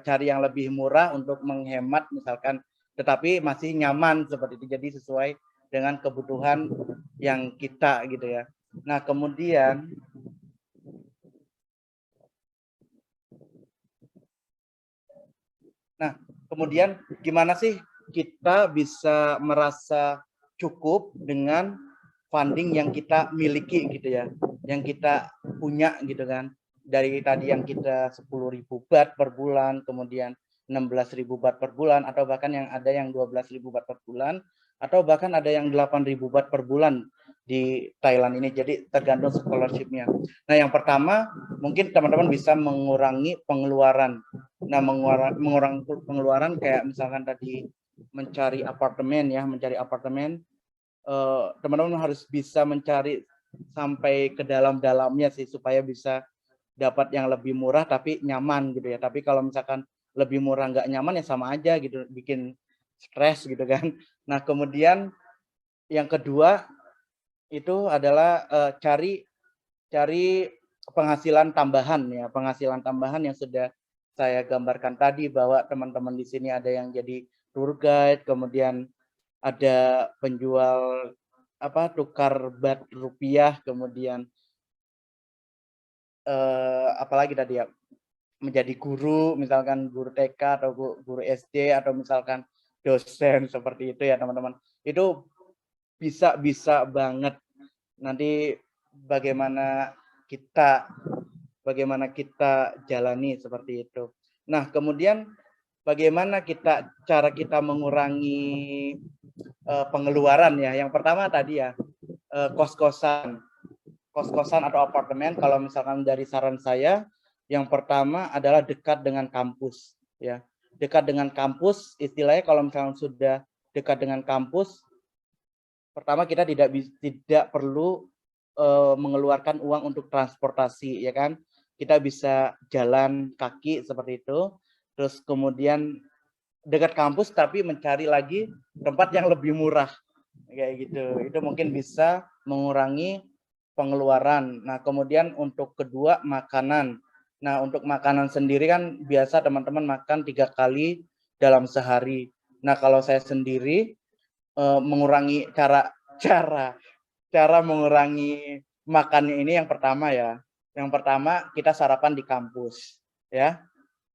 cari yang lebih murah untuk menghemat misalkan, tetapi masih nyaman seperti itu. Jadi sesuai dengan kebutuhan yang kita gitu ya. Nah, kemudian gimana sih kita bisa merasa cukup dengan funding yang kita miliki gitu ya, yang kita punya gitu kan. Dari tadi yang kita 10.000 baht per bulan, kemudian 16.000 baht per bulan, atau bahkan yang ada yang 12.000 baht per bulan, atau bahkan ada yang 8.000 baht per bulan di Thailand ini. Jadi tergantung scholarship-nya. Nah, yang pertama mungkin teman-teman bisa mengurangi pengeluaran. Nah, mengurangi pengeluaran kayak misalkan tadi mencari apartemen ya, teman-teman harus bisa mencari sampai ke dalam-dalamnya sih supaya bisa dapat yang lebih murah tapi nyaman gitu ya. Tapi kalau misalkan lebih murah nggak nyaman ya sama aja gitu, bikin stres gitu kan. Nah, kemudian yang kedua itu adalah cari penghasilan tambahan ya, penghasilan tambahan yang sudah saya gambarkan tadi, bahwa teman-teman di sini ada yang jadi tour guide, kemudian ada penjual tukar baht rupiah, kemudian apalagi tadi ya, menjadi guru, misalkan guru TK atau guru SD, atau misalkan dosen seperti itu ya teman-teman. Itu bisa banget. Nanti bagaimana kita jalani seperti itu. Nah, kemudian bagaimana cara kita mengurangi pengeluaran ya. Yang pertama tadi ya, kos-kosan atau apartemen. Kalau misalkan dari saran saya, yang pertama adalah dekat dengan kampus ya. Dekat dengan kampus, istilahnya kalau misalkan sudah dekat dengan kampus, pertama kita tidak perlu mengeluarkan uang untuk transportasi ya kan. Kita bisa jalan kaki seperti itu. Terus kemudian dekat kampus tapi mencari lagi tempat yang lebih murah kayak gitu. Itu mungkin bisa mengurangi pengeluaran. Nah, kemudian untuk kedua, makanan. Nah, untuk makanan sendiri kan biasa teman-teman makan 3 kali dalam sehari. Nah, kalau saya sendiri mengurangi cara mengurangi makannya ini, yang pertama ya. Yang pertama kita sarapan di kampus ya.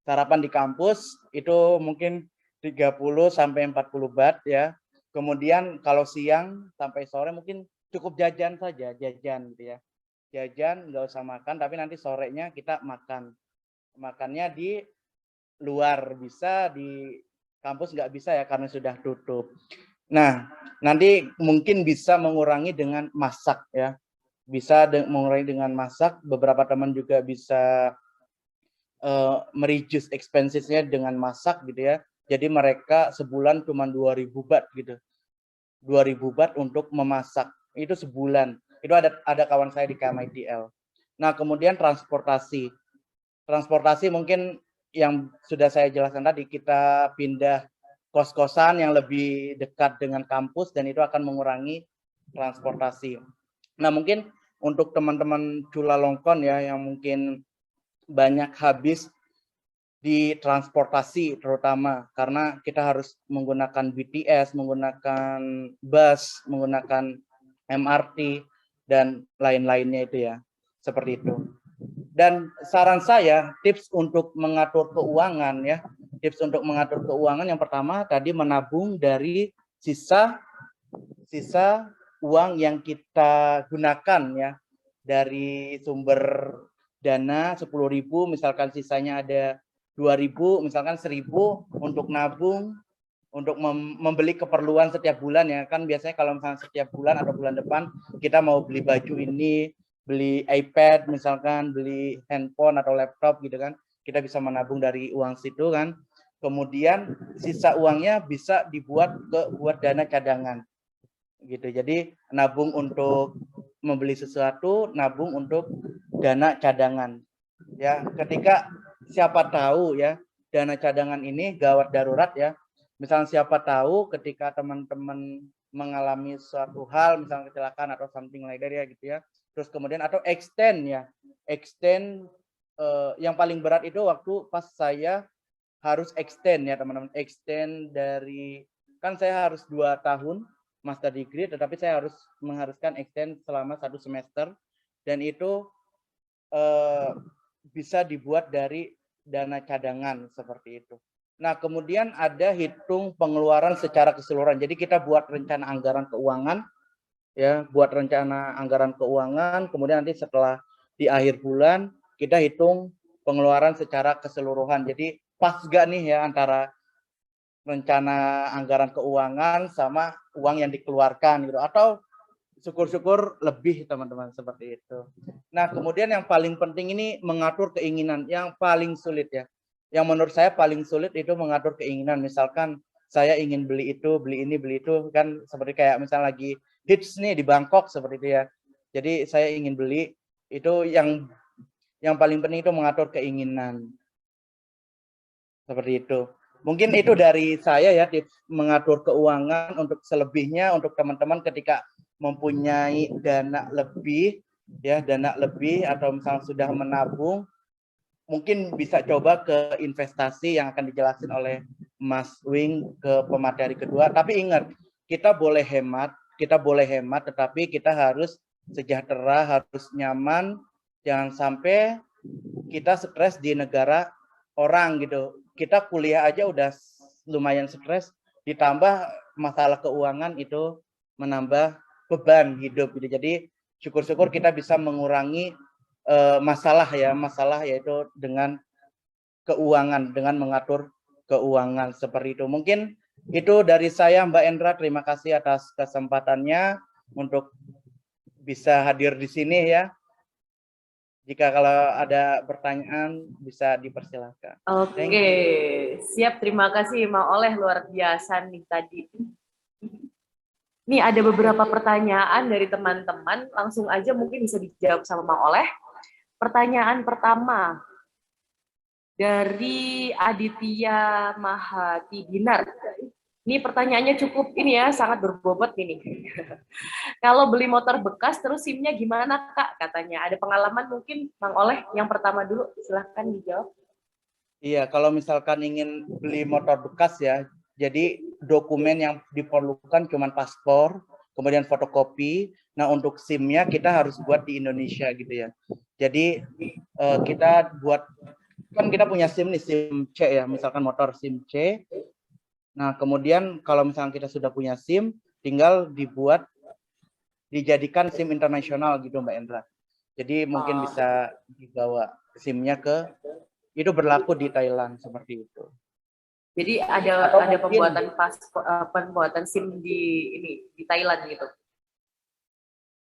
Sarapan di kampus itu mungkin 30 sampai 40 baht ya. Kemudian kalau siang sampai sore mungkin cukup jajan saja, jajan gitu ya. Jajan, nggak usah makan, tapi nanti sorenya kita makan. Makannya di luar, bisa di kampus nggak bisa ya karena sudah tutup. Nah, nanti mungkin bisa mengurangi dengan masak ya. Bisa mengurangi dengan masak. Beberapa teman juga bisa mereduce expenses-nya dengan masak gitu ya. Jadi mereka sebulan cuma 2.000 baht gitu. 2.000 baht untuk memasak. Itu sebulan. Itu ada kawan saya di KMITL. Nah, kemudian transportasi. Transportasi mungkin yang sudah saya jelaskan tadi, kita pindah kos-kosan yang lebih dekat dengan kampus dan itu akan mengurangi transportasi. Nah, mungkin untuk teman-teman Chulalongkorn ya yang mungkin banyak habis di transportasi terutama karena kita harus menggunakan BTS, menggunakan bus, menggunakan MRT dan lain-lainnya itu ya. Seperti itu. Dan saran saya, tips untuk mengatur keuangan ya. Tips untuk mengatur keuangan yang pertama tadi menabung dari sisa uang yang kita gunakan ya. Dari sumber dana 10.000, misalkan sisanya ada 2.000, misalkan 1.000 untuk nabung, untuk membeli keperluan setiap bulan ya. Kan biasanya kalau misalnya setiap bulan atau bulan depan kita mau beli baju ini, beli iPad misalkan, beli handphone atau laptop gitu kan, kita bisa menabung dari uang situ kan. Kemudian sisa uangnya bisa dibuat buat dana cadangan gitu. Jadi nabung untuk membeli sesuatu, nabung untuk dana cadangan ya. Ketika siapa tahu ya, dana cadangan ini gawat darurat ya. Misalnya siapa tahu ketika teman-teman mengalami suatu hal, misalnya kecelakaan atau something like that ya gitu ya. Terus kemudian atau extend ya, extend yang paling berat itu waktu pas saya harus extend ya teman-teman, extend dari, kan saya harus 2 tahun master degree, tetapi saya harus mengharuskan extend selama 1 semester, dan itu bisa dibuat dari dana cadangan seperti itu. Nah, kemudian ada hitung pengeluaran secara keseluruhan. Jadi kita buat rencana anggaran keuangan, ya, buat rencana anggaran keuangan. Kemudian nanti setelah di akhir bulan kita hitung pengeluaran secara keseluruhan. Jadi pas gak nih ya antara rencana anggaran keuangan sama uang yang dikeluarkan gitu, atau syukur-syukur lebih teman-teman seperti itu. Nah, kemudian yang paling penting ini mengatur keinginan, yang paling sulit ya. Yang menurut saya paling sulit itu mengatur keinginan. Misalkan saya ingin beli itu, beli ini, beli itu, kan seperti kayak misalnya lagi hits nih di Bangkok seperti itu ya. Jadi saya ingin beli, itu yang paling penting itu mengatur keinginan. Seperti itu. Mungkin itu dari saya ya, tips mengatur keuangan. Untuk selebihnya untuk teman-teman ketika mempunyai dana lebih ya, dana lebih atau misalnya sudah menabung, mungkin bisa coba ke investasi yang akan dijelasin oleh Mas Wing ke pemateri kedua. Tapi ingat, kita boleh hemat, tetapi kita harus sejahtera, harus nyaman, jangan sampai kita stres di negara orang gitu. Kita kuliah aja udah lumayan stres, ditambah masalah keuangan itu menambah beban hidup gitu. Jadi syukur-syukur kita bisa mengurangi masalah yaitu dengan keuangan, dengan mengatur keuangan seperti itu. Mungkin itu dari saya, Mbak Endra. Terima kasih atas kesempatannya untuk bisa hadir di sini ya. Jika kalau ada pertanyaan bisa dipersilakan. Oke, siap. Terima kasih Mang Oleh, luar biasa nih tadi. Nih ada beberapa pertanyaan dari teman-teman, langsung aja mungkin bisa dijawab sama Mang Oleh. Pertanyaan pertama dari Aditya Mahati Binar. Ini pertanyaannya cukup ini ya, sangat berbobot ini. Kalau beli motor bekas terus SIM-nya gimana Kak? Katanya ada pengalaman mungkin Mang Oleh yang pertama dulu, silahkan dijawab. Iya, kalau misalkan ingin beli motor bekas ya, jadi dokumen yang diperlukan cuma paspor, kemudian fotokopi. Nah, untuk SIM-nya kita harus buat di Indonesia gitu ya. Jadi kita buat, kan kita punya SIM nih, SIM C ya, misalkan motor SIM C. Nah, kemudian kalau misalkan kita sudah punya SIM, tinggal dijadikan SIM internasional gitu Mbak Endra. Jadi mungkin bisa dibawa SIM-nya ke, itu berlaku di Thailand seperti itu. Jadi ada pembuatan pembuatan SIM di Thailand gitu.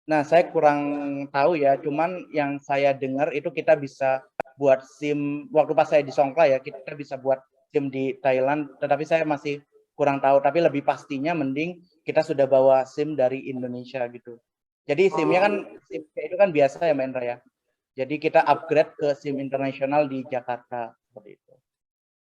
Nah, saya kurang tahu ya, cuman yang saya dengar itu kita bisa buat SIM, waktu pas saya di Songkla ya, kita bisa buat SIM di Thailand, tetapi saya masih kurang tahu, tapi lebih pastinya mending kita sudah bawa SIM dari Indonesia gitu. Jadi SIM-nya kan, SIM itu kan biasa ya Mbak Endra ya. Jadi kita upgrade ke SIM internasional di Jakarta seperti itu.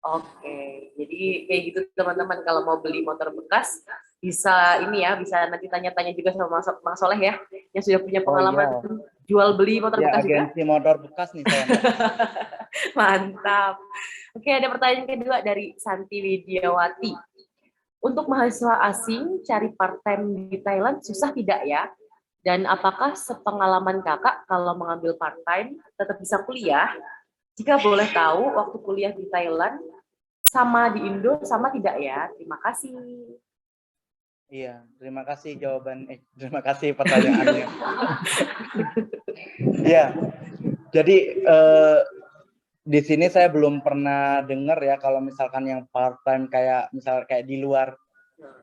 Oke, jadi kayak gitu teman-teman, kalau mau beli motor bekas bisa ini ya, bisa nanti tanya-tanya juga sama Mas Soleh ya, yang sudah punya pengalaman jual beli motor bekas juga. Agensi motor bekas nih saya. Mantap. Oke, ada pertanyaan kedua dari Santi Widiawati. Untuk mahasiswa asing cari part-time di Thailand susah tidak ya? Dan apakah sepengalaman kakak kalau mengambil part-time tetap bisa kuliah? Jika boleh tahu, waktu kuliah di Thailand sama di Indo sama tidak ya? Terima kasih. Iya, terima kasih terima kasih pertanyaannya. Iya, jadi di sini saya belum pernah dengar ya kalau misalkan yang part-time kayak di luar,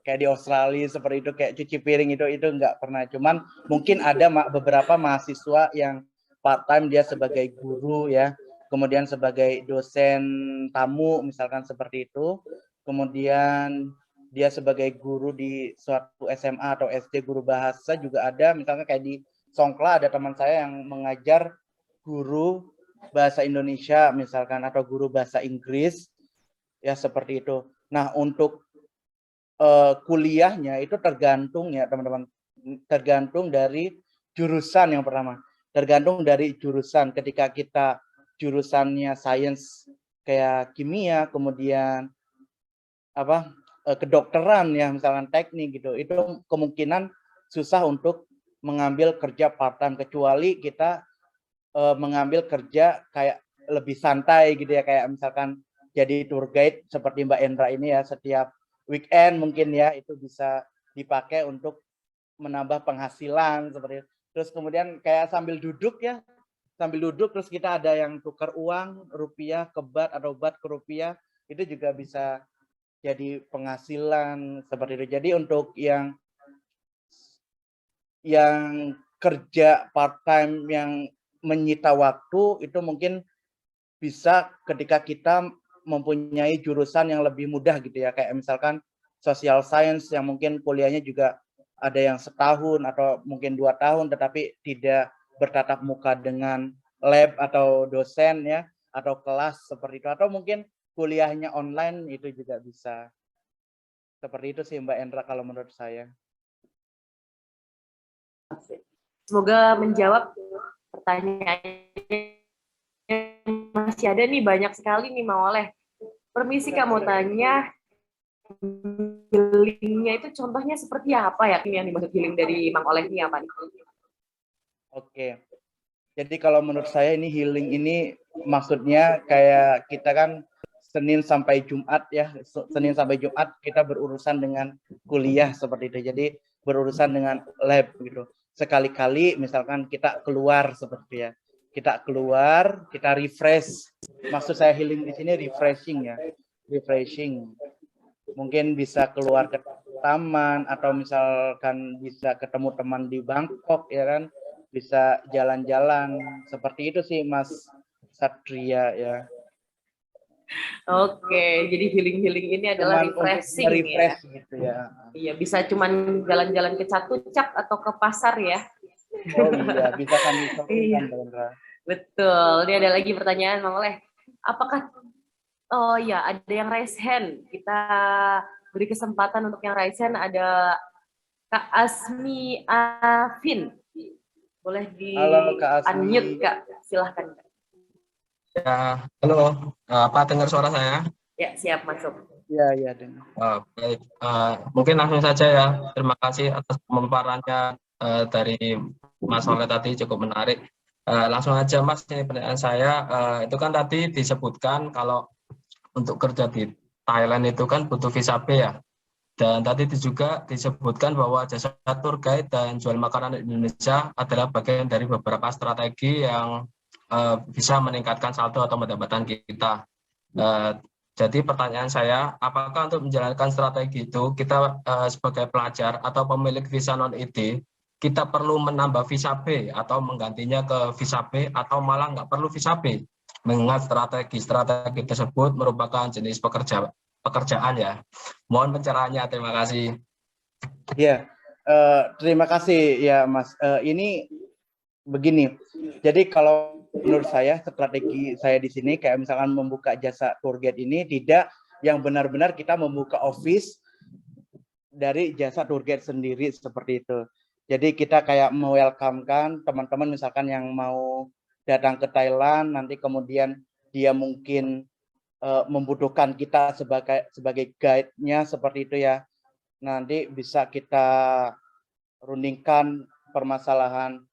kayak di Australia seperti itu, kayak cuci piring itu nggak pernah. Cuman mungkin ada beberapa mahasiswa yang part-time dia sebagai guru ya, kemudian sebagai dosen tamu misalkan seperti itu, kemudian dia sebagai guru di suatu SMA atau SD, guru bahasa juga ada. Misalnya kayak di Songkla ada teman saya yang mengajar guru bahasa Indonesia misalkan, atau guru bahasa Inggris. Ya seperti itu. Nah, untuk kuliahnya itu tergantung ya teman-teman, tergantung dari jurusan yang pertama. Tergantung dari jurusan. Ketika kita jurusannya sains kayak kimia, kemudian apa kedokteran ya misalkan teknik gitu, itu kemungkinan susah untuk mengambil kerja part time kecuali kita mengambil kerja kayak lebih santai gitu ya, kayak misalkan jadi tour guide seperti Mbak Endra ini ya, setiap weekend mungkin ya itu bisa dipakai untuk menambah penghasilan seperti itu. Terus kemudian kayak sambil duduk ya, sambil duduk terus kita ada yang tukar uang rupiah ke bat atau bat ke rupiah, itu juga bisa jadi penghasilan seperti itu. Jadi untuk yang kerja part time yang menyita waktu itu mungkin bisa ketika kita mempunyai jurusan yang lebih mudah gitu ya, kayak misalkan social science yang mungkin kuliahnya juga ada yang setahun atau mungkin 2 tahun tetapi tidak bertatap muka dengan lab atau dosen ya, atau kelas seperti itu, atau mungkin kuliahnya online itu juga bisa. Seperti itu sih Mbak Endra kalau menurut saya. Semoga menjawab pertanyaannya. Masih ada nih, banyak sekali nih Mang Oleh. Permisi kamu tanya, healingnya itu contohnya seperti apa ya? Yang dimaksud healing dari Mang Oleh ini apa nih? Oke. Jadi kalau menurut saya ini healing ini maksudnya kayak kita kan Senin sampai Jumat ya, Senin sampai Jumat kita berurusan dengan kuliah seperti itu. Jadi berurusan dengan lab gitu. Sekali-kali misalkan kita keluar seperti ya. Kita keluar, kita refresh. Maksud saya healing di sini refreshing ya. Refreshing. Mungkin bisa keluar ke taman atau misalkan bisa ketemu teman di Bangkok ya kan. Bisa jalan-jalan seperti itu sih Mas Satria ya. Oke, jadi healing ini adalah refreshing ya. Gitu ya. Iya, bisa cuman jalan-jalan ke Catucak atau ke pasar ya. Oh iya, bisa kami Iya. Betul. Ini ada lagi pertanyaan Mang Oleh. Apakah ada yang raise hand. Kita beri kesempatan untuk yang raise hand, ada Kak Asmi Afin. Boleh di unmute Kak, silahkan Kak. Ya, halo, Pak dengar suara saya? Ya, siap masuk. Iya, dengar. Baik, mungkin langsung saja ya. Terima kasih atas pemaparannya dari Mas Oleh tadi, cukup menarik. Langsung aja Mas, ini pertanyaan saya, itu kan tadi disebutkan kalau untuk kerja di Thailand itu kan butuh visa B ya. Dan tadi juga disebutkan bahwa jasa tour guide dan jual makanan di Indonesia adalah bagian dari beberapa strategi yang bisa meningkatkan saldo atau pendapatan kita. Jadi pertanyaan saya, apakah untuk menjalankan strategi itu kita sebagai pelajar atau pemilik visa non-ID, kita perlu menambah visa B atau menggantinya ke visa B atau malah nggak perlu visa B? Mengingat strategi tersebut merupakan jenis pekerjaan ya. Mohon pencerahannya, terima kasih. Ya, terima kasih ya Mas. Ini begini, jadi kalau menurut saya strategi saya di sini kayak misalkan membuka jasa tour guide ini tidak yang benar-benar kita membuka office dari jasa tour guide sendiri seperti itu. Jadi kita kayak me-welcome-kan teman-teman misalkan yang mau datang ke Thailand, nanti kemudian dia mungkin membutuhkan kita sebagai guide-nya seperti itu ya. Nanti bisa kita rundingkan permasalahan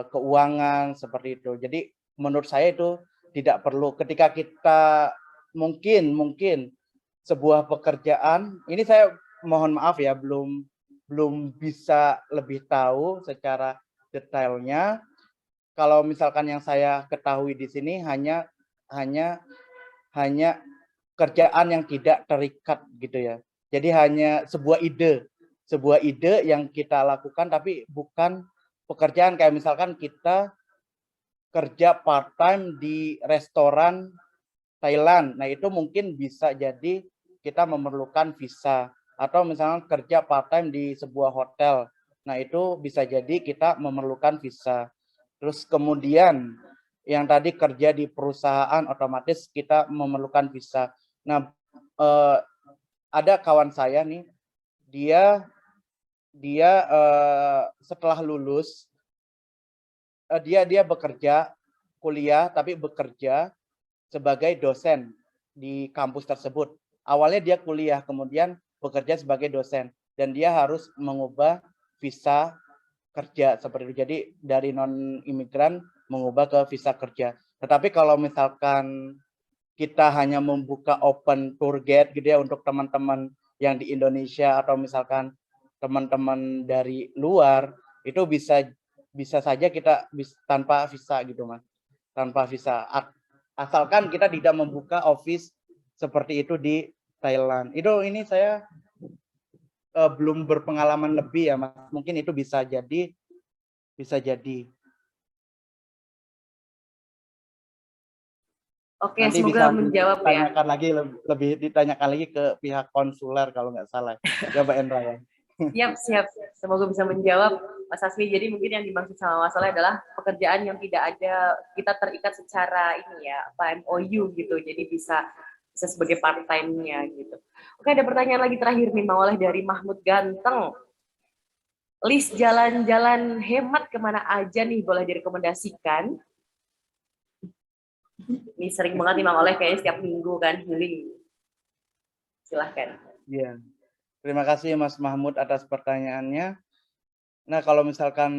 keuangan seperti itu. Jadi menurut saya itu tidak perlu ketika kita mungkin sebuah pekerjaan ini, saya mohon maaf ya belum bisa lebih tahu secara detailnya. Kalau misalkan yang saya ketahui di sini hanya kerjaan yang tidak terikat gitu ya. Jadi hanya sebuah ide yang kita lakukan tapi bukan pekerjaan. Kayak misalkan kita kerja part time di restoran Thailand. Nah, itu mungkin bisa jadi kita memerlukan visa, atau misalnya kerja part time di sebuah hotel. Nah, itu bisa jadi kita memerlukan visa. Terus kemudian yang tadi kerja di perusahaan otomatis kita memerlukan visa. Nah, ada kawan saya nih, dia setelah lulus, dia bekerja, kuliah tapi bekerja sebagai dosen di kampus tersebut. Awalnya dia kuliah, kemudian bekerja sebagai dosen, dan dia harus mengubah visa kerja seperti itu. Jadi dari non imigran mengubah ke visa kerja. Tetapi kalau misalkan kita hanya membuka open tour guide gitu ya untuk teman-teman yang di Indonesia atau misalkan teman-teman dari luar, itu bisa saja kita tanpa visa gitu Mas. Tanpa visa. Asalkan kita tidak membuka office seperti itu di Thailand. Ini saya belum berpengalaman lebih ya Mas. Mungkin itu bisa jadi. Oke, Nanti semoga bisa menjawab ya. ditanyakan lagi, lebih ditanyakan lagi ke pihak konsuler kalau nggak salah. Ya Mbak Endra ya. Siap. Semoga bisa menjawab Mas Asmi. Jadi mungkin yang dimaksud sama Mas Soleh adalah pekerjaan yang tidak ada, kita terikat secara ini ya, MOU gitu. Jadi bisa sebagai part time-nya gitu. Oke, ada pertanyaan lagi terakhir nih, Oleh dari Mahmud Ganteng. List jalan-jalan hemat kemana aja nih boleh direkomendasikan? Ini sering banget nih Oleh kayaknya setiap minggu kan healing. Silahkan. Iya. Terima kasih Mas Mahmud atas pertanyaannya. Nah, kalau misalkan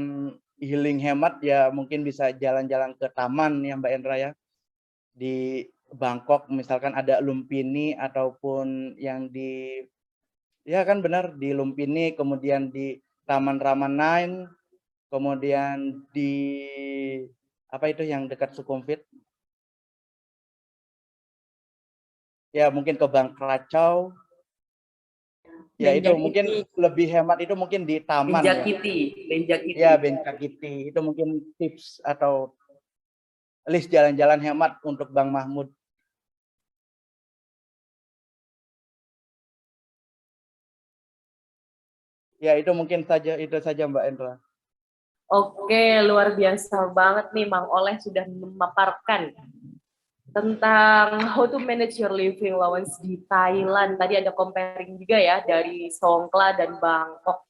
healing hemat ya mungkin bisa jalan-jalan ke taman ya Mbak Endra ya. Di Bangkok misalkan ada Lumpini ataupun yang ya kan benar di Lumpini, kemudian di Taman Ramanai, kemudian di apa itu yang dekat Sukhumvit? Ya mungkin ke Bangkracau. Ya itu mungkin lebih hemat itu mungkin di taman Benjakiti. Ya Benjakiti. Itu mungkin tips atau list jalan-jalan hemat untuk Bang Mahmud. Ya itu mungkin saja, itu saja Mbak Endra. Oke, luar biasa banget nih Mang Oleh sudah memaparkan tentang how to manage your living allowance di Thailand. Tadi ada comparing juga ya dari Songkhla dan Bangkok.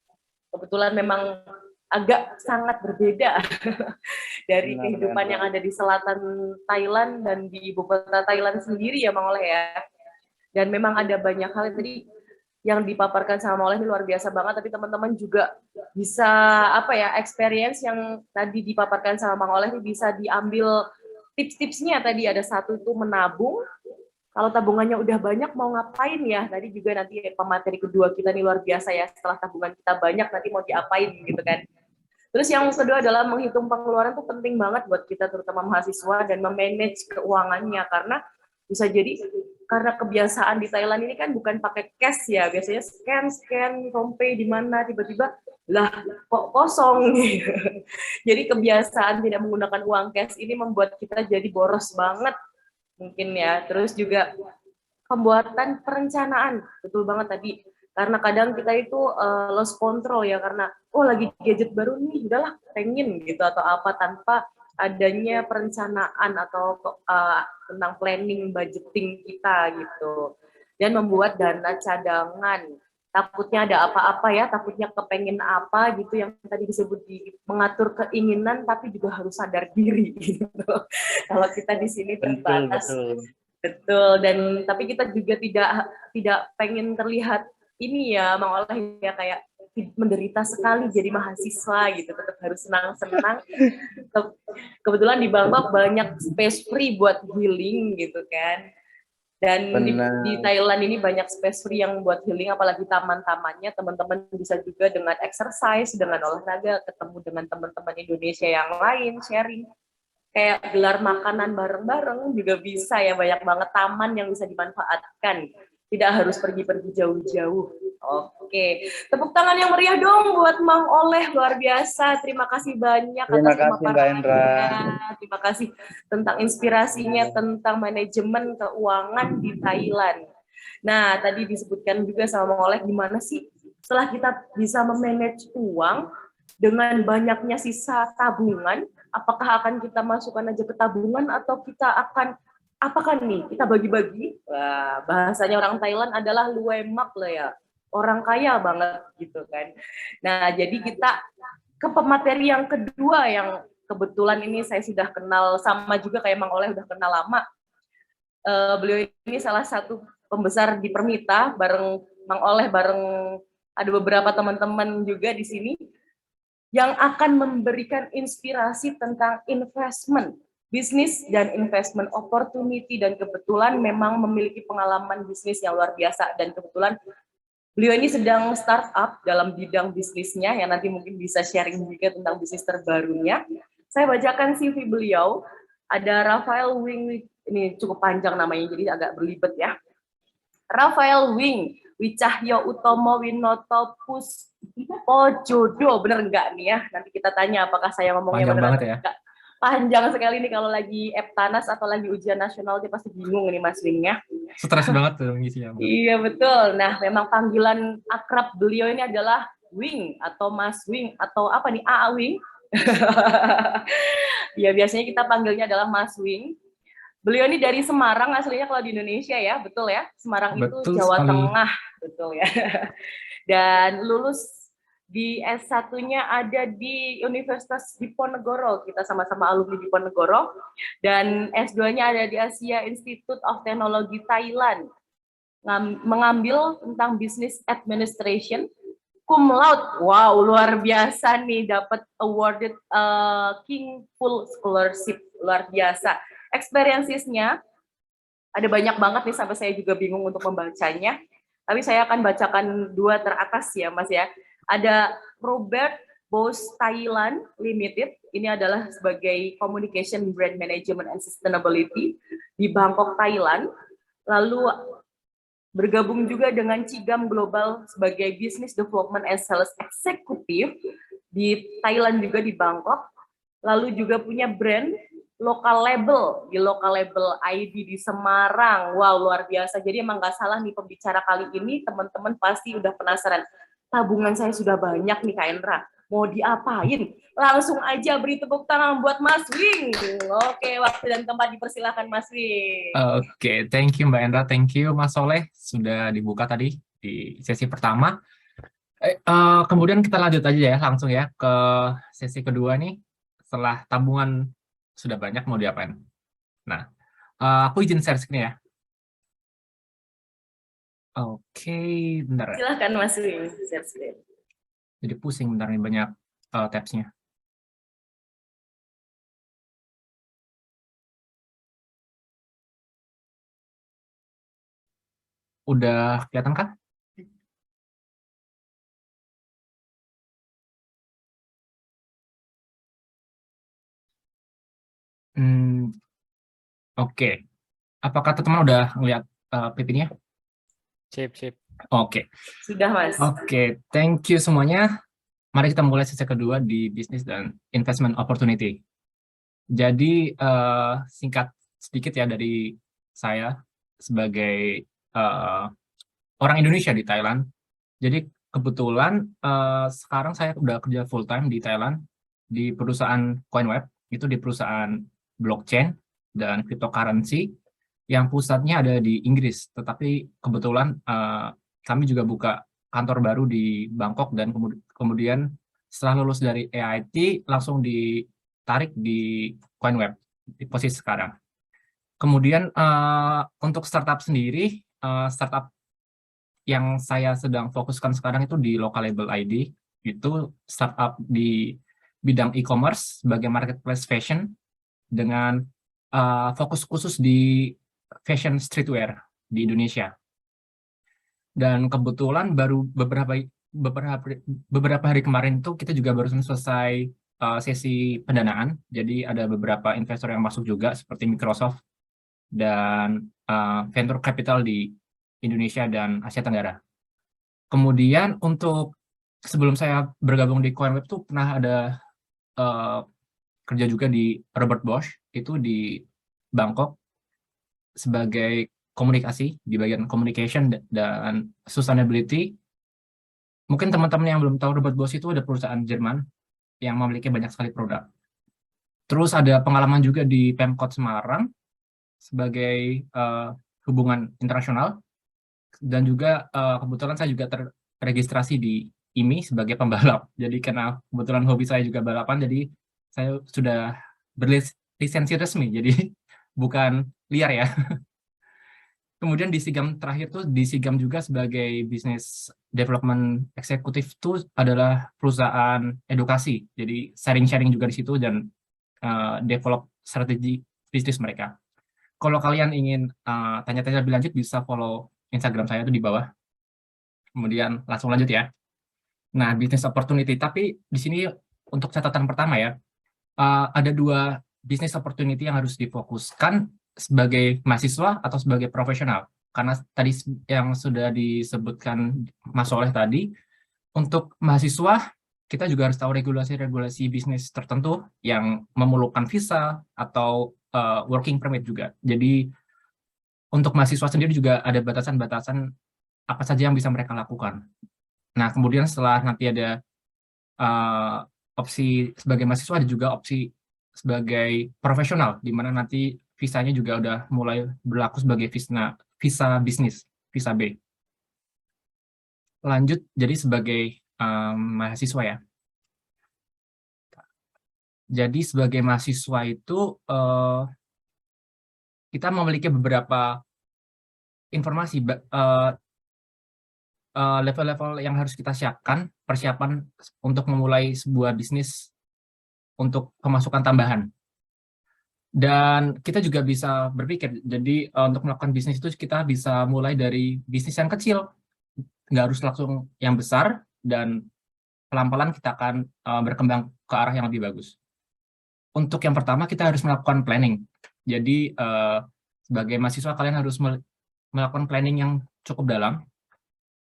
Kebetulan memang agak sangat berbeda dari kehidupan yang ada di selatan Thailand dan di ibu kota Thailand sendiri ya Mang Oleh ya. Dan memang ada banyak hal tadi yang dipaparkan sama Oleh ini luar biasa banget, tapi teman-teman juga bisa experience yang tadi dipaparkan sama Mang Oleh ini bisa diambil tips-tipsnya. Tadi ada satu itu menabung. Kalau tabungannya udah banyak mau ngapain ya? Tadi juga nanti pemateri kedua kita nih luar biasa ya. Setelah tabungan kita banyak nanti mau diapain gitu kan. Terus yang kedua adalah menghitung pengeluaran itu penting banget buat kita terutama mahasiswa dan memanage keuangannya, karena bisa jadi karena kebiasaan di Thailand ini kan bukan pakai cash ya, biasanya scan PromptPay di mana tiba-tiba lah kok kosong. Jadi kebiasaan tidak menggunakan uang cash ini membuat kita jadi boros banget mungkin ya. Terus juga pembuatan perencanaan, betul banget tadi, karena kadang kita itu lost control ya, karena lagi gadget baru nih udahlah pengen gitu atau apa, tanpa adanya perencanaan atau tentang planning budgeting kita gitu. Dan membuat dana cadangan, takutnya ada apa-apa ya, takutnya kepengen apa gitu, yang tadi disebut mengatur keinginan, tapi juga harus sadar diri gitu. Kalau kita di sini terbatas. Betul, dan tapi kita juga tidak pengen terlihat ini ya Mang Oleh ya, kayak menderita sekali jadi mahasiswa gitu, tetap harus senang-senang. Kebetulan di Bangkok banyak space free buat healing gitu kan. Dan di Thailand ini banyak space free yang buat healing, apalagi taman-tamannya. Teman-teman bisa juga dengan exercise, dengan olahraga, ketemu dengan teman-teman Indonesia yang lain, sharing. Kayak gelar makanan bareng-bareng juga bisa ya, banyak banget taman yang bisa dimanfaatkan. Tidak harus pergi-pergi jauh-jauh. Oke, tepuk tangan yang meriah dong buat Mang Oleh, luar biasa. Terima kasih banyak atas pemaparannya. Terima kasih tentang inspirasinya tentang manajemen keuangan di Thailand. Nah, tadi disebutkan juga sama Mang Oleh gimana sih setelah kita bisa memanage uang dengan banyaknya sisa tabungan, apakah akan kita masukkan aja ke tabungan atau kita akan Apakah nih kita bagi-bagi? Wah, bahasanya orang Thailand adalah luwe mak lah ya, orang kaya banget gitu kan. Nah, jadi kita ke pemateri yang kedua yang kebetulan ini saya sudah kenal, sama juga kayak Mang Oleh udah kenal lama. Beliau ini salah satu pembesar di Permita, bareng Mang Oleh, bareng ada beberapa teman-teman juga di sini yang akan memberikan inspirasi tentang investment, bisnis dan investment opportunity, dan kebetulan memang memiliki pengalaman bisnis yang luar biasa, dan kebetulan beliau ini sedang startup dalam bidang bisnisnya yang nanti mungkin bisa sharing juga tentang bisnis terbarunya. Saya bacakan CV beliau. Ada Rafael Wing, ini cukup panjang namanya jadi agak berlibet ya. Rafael Wing Wicahyo Utomo Winoto Puspojodo, bener enggak nih ya? Nanti kita tanya apakah saya ngomongnya benar atau enggak. Panjang sekali nih, kalau lagi Eptanas atau lagi ujian nasional dia pasti bingung nih Mas Wing ya. Stres banget tuh ngisinya. Iya betul. Nah, memang panggilan akrab beliau ini adalah Wing atau Mas Wing atau apa nih, AA Wing. Ya biasanya kita panggilnya adalah Mas Wing. Beliau ini dari Semarang aslinya kalau di Indonesia ya, betul ya? Semarang Betul itu Jawa sekali. Tengah, betul ya. Dan lulus di S1-nya ada di Universitas Diponegoro, kita sama-sama alumni Diponegoro. Dan S2-nya ada di Asia Institute of Technology Thailand, mengambil tentang Business Administration, cum laude. Wow, luar biasa nih, dapat awarded King Full Scholarship, luar biasa. Experiences-nya ada banyak banget nih, sampai saya juga bingung untuk membacanya. Tapi saya akan bacakan dua teratas ya Mas ya. Ada Robert Bose Thailand Limited, ini adalah sebagai Communication Brand Management and Sustainability di Bangkok, Thailand. Lalu bergabung juga dengan Cigam Global sebagai Business Development and Sales Executive di Thailand juga di Bangkok. Lalu juga punya brand lokal label di Local Label ID di Semarang. Wow, luar biasa. Jadi emang nggak salah nih pembicara kali ini, teman-teman pasti udah penasaran. Tabungan saya sudah banyak nih Kak Endra. Mau diapain? Langsung aja beri tepuk tangan buat Mas Wing. Oke, waktu dan tempat dipersilakan Mas Wing. Oke, thank you Mbak Endra, thank you Mas Soleh sudah dibuka tadi di sesi pertama. Kemudian kita lanjut aja ya langsung ya ke sesi kedua nih. Setelah tabungan sudah banyak, mau diapain? Nah, aku izin share screen ya. Oke, bentar ya. Silakan Mas Wing, share screen. Jadi pusing bentar nih, banyak tabs-nya. Udah kelihatan kan? Oke. Apakah teman-teman udah ngeliat PPT-nya? Sip, sip. Oke. Sudah Mas. Oke, thank you semuanya. Mari kita mulai sesi kedua di Business dan Investment Opportunity. Jadi singkat sedikit ya dari saya sebagai orang Indonesia di Thailand. Jadi kebetulan sekarang saya udah kerja full time di Thailand di perusahaan CoinWeb, itu di perusahaan blockchain dan cryptocurrency yang pusatnya ada di Inggris. Tetapi kebetulan kami juga buka kantor baru di Bangkok, dan kemudian setelah lulus dari AIT langsung ditarik di CoinWeb di posisi sekarang. Kemudian untuk startup sendiri, startup yang saya sedang fokuskan sekarang itu di Local Label ID, itu startup di bidang e-commerce sebagai marketplace fashion dengan fokus khusus di fashion streetwear di Indonesia. Dan kebetulan baru beberapa hari kemarin itu kita juga baru selesai sesi pendanaan. Jadi ada beberapa investor yang masuk juga seperti Microsoft dan venture capital di Indonesia dan Asia Tenggara. Kemudian untuk sebelum saya bergabung di CoinWeb tuh pernah ada kerja juga di Robert Bosch, itu di Bangkok sebagai komunikasi di bagian communication dan sustainability. Mungkin teman-teman yang belum tahu, Robert Bosch itu ada perusahaan Jerman yang memiliki banyak sekali produk. Terus ada pengalaman juga di Pemkot Semarang sebagai hubungan internasional, dan juga kebetulan saya juga terregistrasi di IMI sebagai pembalap. Jadi karena kebetulan hobi saya juga balapan, jadi saya sudah berlisensi resmi, jadi bukan liar ya. Kemudian di SIGAM terakhir tuh, di SIGAM juga sebagai Business Development Executive itu adalah perusahaan edukasi. Jadi sharing-sharing juga di situ dan develop strategi bisnis mereka. Kalau kalian ingin tanya-tanya lebih lanjut, bisa follow Instagram saya itu di bawah. Kemudian langsung lanjut ya. Nah, business opportunity. Tapi di sini untuk catatan pertama ya, ada 2 business opportunity yang harus difokuskan sebagai mahasiswa atau sebagai profesional. Karena tadi yang sudah disebutkan Mas Soleh tadi, untuk mahasiswa kita juga harus tahu regulasi-regulasi bisnis tertentu yang memerlukan visa atau working permit juga. Jadi untuk mahasiswa sendiri juga ada batasan-batasan apa saja yang bisa mereka lakukan. Nah, kemudian setelah nanti ada opsi sebagai mahasiswa, ada juga opsi sebagai profesional, di mana nanti visanya juga udah mulai berlaku sebagai visa bisnis, visa B. Lanjut, jadi sebagai mahasiswa ya. Jadi sebagai mahasiswa itu kita memiliki beberapa informasi, level-level yang harus kita siapkan, persiapan untuk memulai sebuah bisnis untuk pemasukan tambahan. Dan kita juga bisa berpikir, jadi untuk melakukan bisnis itu kita bisa mulai dari bisnis yang kecil, nggak harus langsung yang besar, dan pelan-pelan kita akan berkembang ke arah yang lebih bagus. Untuk yang pertama, kita harus melakukan planning. Jadi sebagai mahasiswa, kalian harus melakukan planning yang cukup dalam.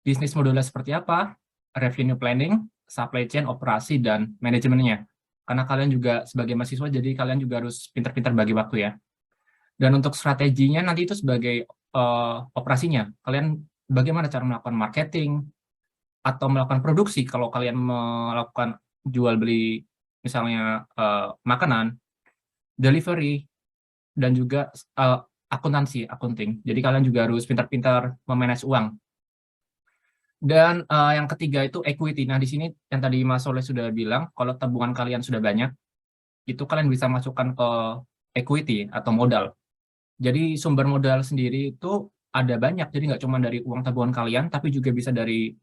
Bisnis modelnya seperti apa, revenue planning, supply chain, operasi, dan manajemennya. Karena kalian juga sebagai mahasiswa, jadi kalian juga harus pintar-pintar bagi waktu ya. Dan untuk strateginya nanti itu sebagai operasinya. Kalian bagaimana cara melakukan marketing, atau melakukan produksi kalau kalian melakukan jual beli misalnya makanan, delivery, dan juga akuntansi, accounting. Jadi kalian juga harus pintar-pintar memanage uang. Dan yang ketiga itu equity. Nah, di sini yang tadi Mas Soleh sudah bilang, kalau tabungan kalian sudah banyak, itu kalian bisa masukkan ke equity atau modal. Jadi sumber modal sendiri itu ada banyak, jadi nggak cuma dari uang tabungan kalian, tapi juga bisa dari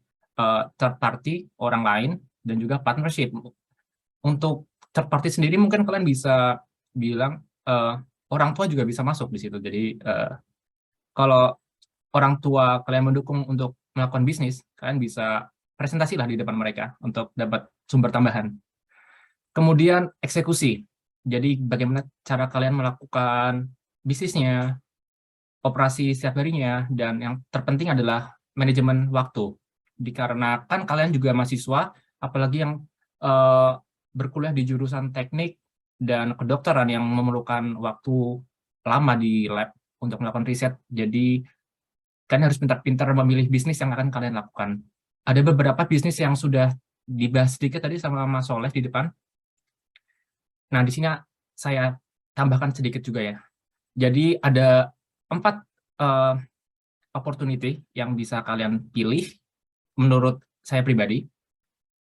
third party, orang lain, dan juga partnership. Untuk third party sendiri mungkin kalian bisa bilang orang tua juga bisa masuk di situ. Jadi kalau orang tua kalian mendukung untuk melakukan bisnis, kalian bisa presentasi lah di depan mereka untuk dapat sumber tambahan. Kemudian eksekusi. Jadi bagaimana cara kalian melakukan bisnisnya, operasi setiap harinya, dan yang terpenting adalah manajemen waktu. Dikarenakan kalian juga mahasiswa, apalagi yang berkuliah di jurusan teknik dan kedokteran yang memerlukan waktu lama di lab untuk melakukan riset. Jadi kalian harus pintar-pintar memilih bisnis yang akan kalian lakukan. Ada beberapa bisnis yang sudah dibahas sedikit tadi sama Mas Soleh di depan. Nah, di sini saya tambahkan sedikit juga ya. Jadi ada 4 opportunity yang bisa kalian pilih menurut saya pribadi.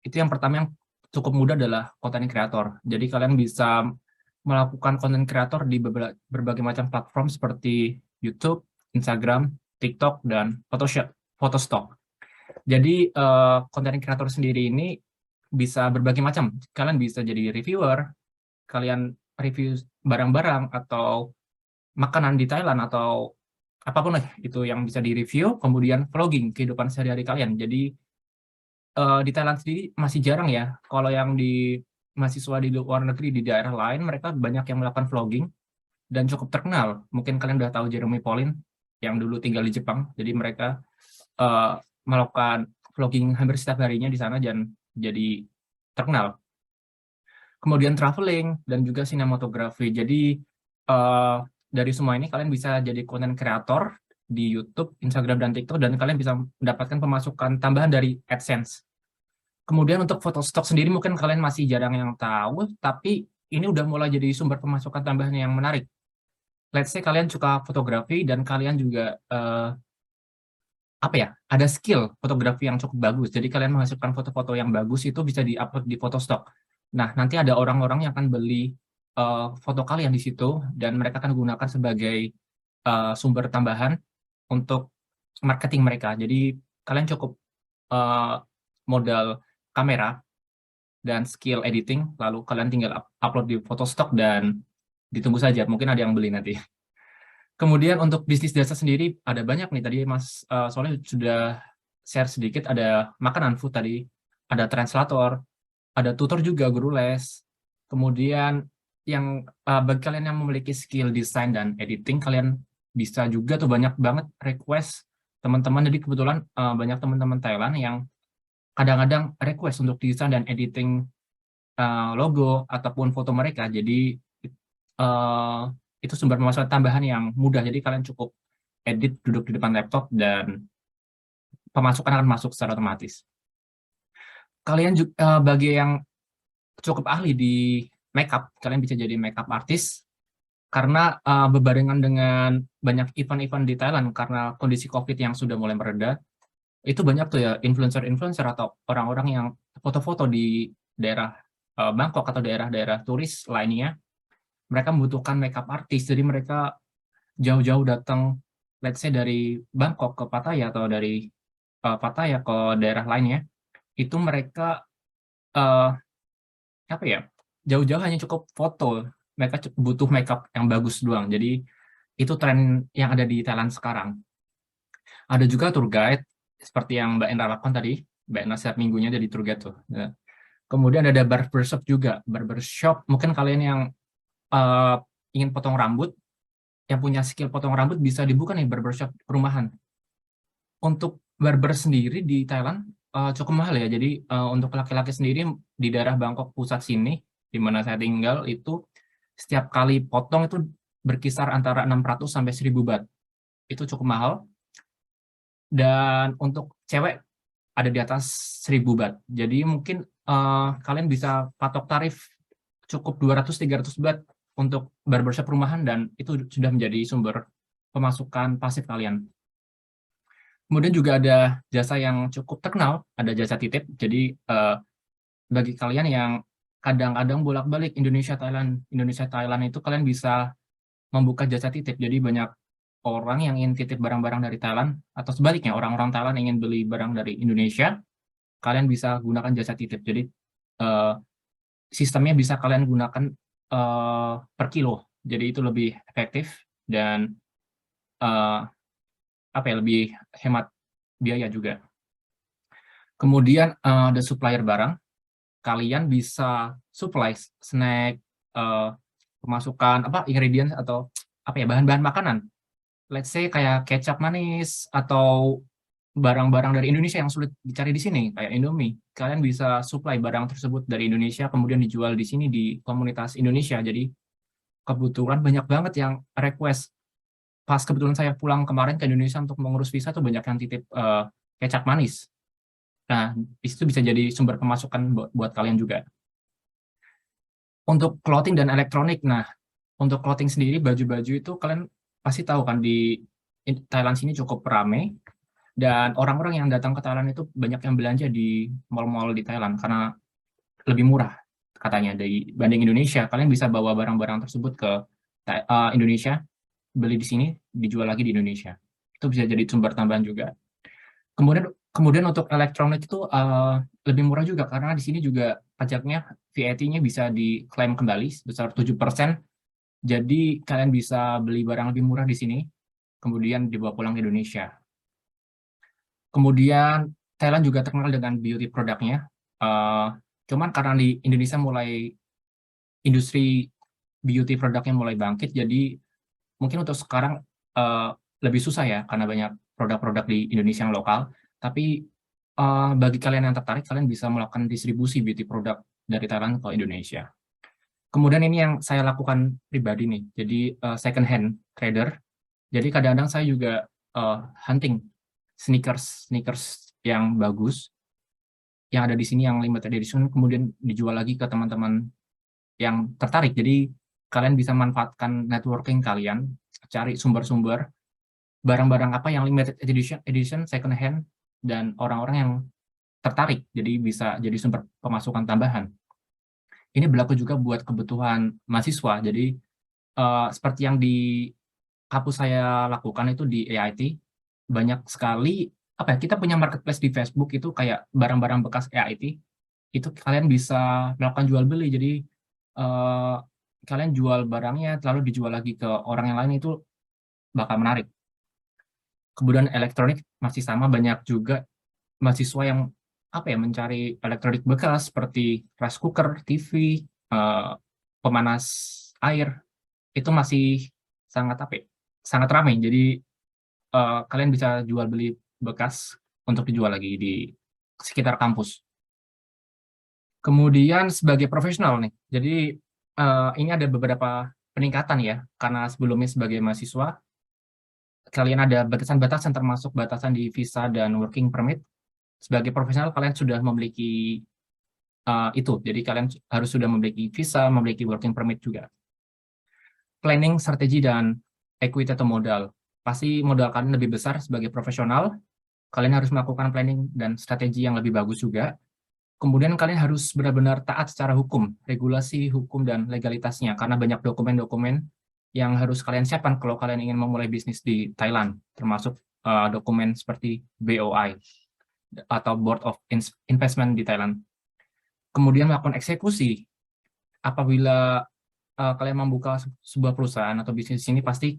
Itu yang pertama yang cukup mudah adalah content creator. Jadi kalian bisa melakukan content creator di berbagai macam platform seperti YouTube, Instagram, TikTok, dan Photostock. Jadi content creator sendiri ini bisa berbagai macam. Kalian bisa jadi reviewer, kalian review barang-barang atau makanan di Thailand atau apapun lah itu yang bisa di-review, kemudian vlogging kehidupan sehari-hari kalian. Jadi di Thailand sendiri masih jarang ya, kalau yang di mahasiswa di luar negeri di daerah lain, mereka banyak yang melakukan vlogging dan cukup terkenal. Mungkin kalian udah tahu Jeremy Pauline yang dulu tinggal di Jepang, jadi mereka melakukan vlogging hampir setiap harinya di sana dan jadi terkenal. Kemudian traveling dan juga sinematografi. Jadi dari semua ini kalian bisa jadi content creator di YouTube, Instagram, dan TikTok, dan kalian bisa mendapatkan pemasukan tambahan dari AdSense. Kemudian untuk Photostock sendiri mungkin kalian masih jarang yang tahu, tapi ini udah mulai jadi sumber pemasukan tambahan yang menarik. let's say kalian suka fotografi dan kalian juga ada skill fotografi yang cukup bagus. Jadi kalian menghasilkan foto-foto yang bagus itu bisa di-upload di Photostock. Nah, nanti ada orang-orang yang akan beli foto kalian di situ dan mereka akan gunakan sebagai sumber tambahan untuk marketing mereka. Jadi kalian cukup modal kamera dan skill editing, lalu kalian tinggal upload di Photostock dan ditunggu saja, mungkin ada yang beli nanti. Kemudian untuk bisnis jasa sendiri ada banyak nih, tadi Mas Soleh sudah share sedikit, ada makanan food tadi, ada translator, ada tutor juga, guru les. Kemudian yang bagi kalian yang memiliki skill desain dan editing, kalian bisa juga tuh banyak banget request teman-teman. Jadi kebetulan banyak teman-teman Thailand yang kadang-kadang request untuk desain dan editing logo ataupun foto mereka. Jadi itu sumber pemasukan tambahan yang mudah. Jadi kalian cukup edit duduk di depan laptop dan pemasukan akan masuk secara otomatis. Kalian juga bagi yang cukup ahli di makeup, kalian bisa jadi makeup artist karena berbarengan dengan banyak event-event di Thailand karena kondisi COVID yang sudah mulai mereda. Itu banyak tuh ya influencer-influencer atau orang-orang yang foto-foto di daerah Bangkok atau daerah-daerah turis lainnya. Mereka membutuhkan makeup artist, jadi mereka jauh-jauh datang, let's say dari Bangkok ke Pattaya atau dari Pattaya ke daerah lainnya. Itu mereka jauh-jauh hanya cukup foto. Mereka butuh makeup yang bagus doang. Jadi itu tren yang ada di Thailand sekarang. Ada juga tour guide seperti yang Mbak Endra lakukan tadi. Mbak Endra setiap minggunya jadi tour guide tuh. Kemudian ada barbershop juga. Barbershop mungkin kalian yang ingin potong rambut, yang punya skill potong rambut bisa dibuka nih barbershop perumahan. Untuk barber sendiri di Thailand cukup mahal ya. Jadi untuk laki-laki sendiri di daerah Bangkok pusat sini, di mana saya tinggal, itu setiap kali potong itu berkisar antara 600 sampai 1000 baht. Itu cukup mahal. Dan untuk cewek ada di atas 1000 baht. Jadi mungkin kalian bisa patok tarif cukup 200-300 baht untuk barbershop perumahan dan itu sudah menjadi sumber pemasukan pasif kalian. Kemudian juga ada jasa yang cukup terkenal, ada jasa titip. Jadi bagi kalian yang kadang-kadang bolak-balik Indonesia-Thailand itu kalian bisa membuka jasa titip. Jadi banyak orang yang ingin titip barang-barang dari Thailand, atau sebaliknya orang-orang Thailand ingin beli barang dari Indonesia, kalian bisa gunakan jasa titip. Jadi sistemnya bisa kalian gunakan per kilo. Jadi itu lebih efektif dan lebih hemat biaya juga. Kemudian ada supplier barang. Kalian bisa supply snack, pemasukan ingredients atau bahan-bahan makanan. Let's say kayak kecap manis atau barang-barang dari Indonesia yang sulit dicari di sini kayak Indomie. Kalian bisa supply barang tersebut dari Indonesia kemudian dijual di sini di komunitas Indonesia. Jadi kebetulan banyak banget yang request. Pas kebetulan saya pulang kemarin ke Indonesia untuk mengurus visa tuh banyak yang titip kecap manis. Nah, itu bisa jadi sumber pemasukan buat kalian juga. Untuk clothing dan elektronik, nah, untuk clothing sendiri, baju-baju itu kalian pasti tahu kan di Thailand sini cukup ramai, dan orang-orang yang datang ke Thailand itu banyak yang belanja di mall-mall di Thailand, karena lebih murah katanya dibanding Indonesia. Kalian bisa bawa barang-barang tersebut ke Indonesia, beli di sini, dijual lagi di Indonesia. Itu bisa jadi sumber tambahan juga. Kemudian untuk elektronik itu lebih murah juga karena di sini juga pajaknya VAT-nya bisa diklaim kembali sebesar 7%. Jadi kalian bisa beli barang lebih murah di sini, kemudian dibawa pulang ke Indonesia. Kemudian Thailand juga terkenal dengan beauty produknya. Cuman karena di Indonesia industri beauty produknya mulai bangkit, jadi mungkin untuk sekarang lebih susah ya karena banyak produk-produk di Indonesia yang lokal. Tapi bagi kalian yang tertarik, kalian bisa melakukan distribusi beauty produk dari Thailand ke Indonesia. Kemudian ini yang saya lakukan pribadi nih, jadi second hand trader. Jadi kadang-kadang saya juga hunting sneakers yang bagus, yang ada di sini yang limited edition, kemudian dijual lagi ke teman-teman yang tertarik. Jadi kalian bisa manfaatkan networking kalian, cari sumber-sumber barang-barang apa yang limited edition, second hand, dan orang-orang yang tertarik, jadi bisa jadi sumber pemasukan tambahan. Ini berlaku juga buat kebutuhan mahasiswa, jadi seperti yang di kampus saya lakukan itu di AIT, banyak sekali kita punya marketplace di Facebook itu kayak barang-barang bekas AIT, itu kalian bisa melakukan jual beli, jadi kalian jual barangnya lalu dijual lagi ke orang yang lain, itu bakal menarik. Kemudian elektronik masih sama, banyak juga mahasiswa yang mencari elektronik bekas seperti rice cooker, TV, pemanas air, itu masih sangat sangat ramai. Jadi kalian bisa jual beli bekas untuk dijual lagi di sekitar kampus. Kemudian sebagai profesional nih, jadi ini ada beberapa peningkatan ya, karena sebelumnya sebagai mahasiswa kalian ada batasan-batasan, termasuk batasan di visa dan working permit. Sebagai profesional kalian sudah memiliki itu, jadi kalian harus sudah memiliki visa, memiliki working permit juga. Planning, strategi, dan equity atau modal. Pasti modal kalian lebih besar sebagai profesional, kalian harus melakukan planning dan strategi yang lebih bagus juga. Kemudian kalian harus benar-benar taat secara hukum, regulasi, hukum, dan legalitasnya, karena banyak dokumen-dokumen yang harus kalian siapkan kalau kalian ingin memulai bisnis di Thailand, termasuk dokumen seperti BOI atau Board of Investment di Thailand. Kemudian melakukan eksekusi. Apabila kalian membuka sebuah perusahaan atau bisnis ini, pasti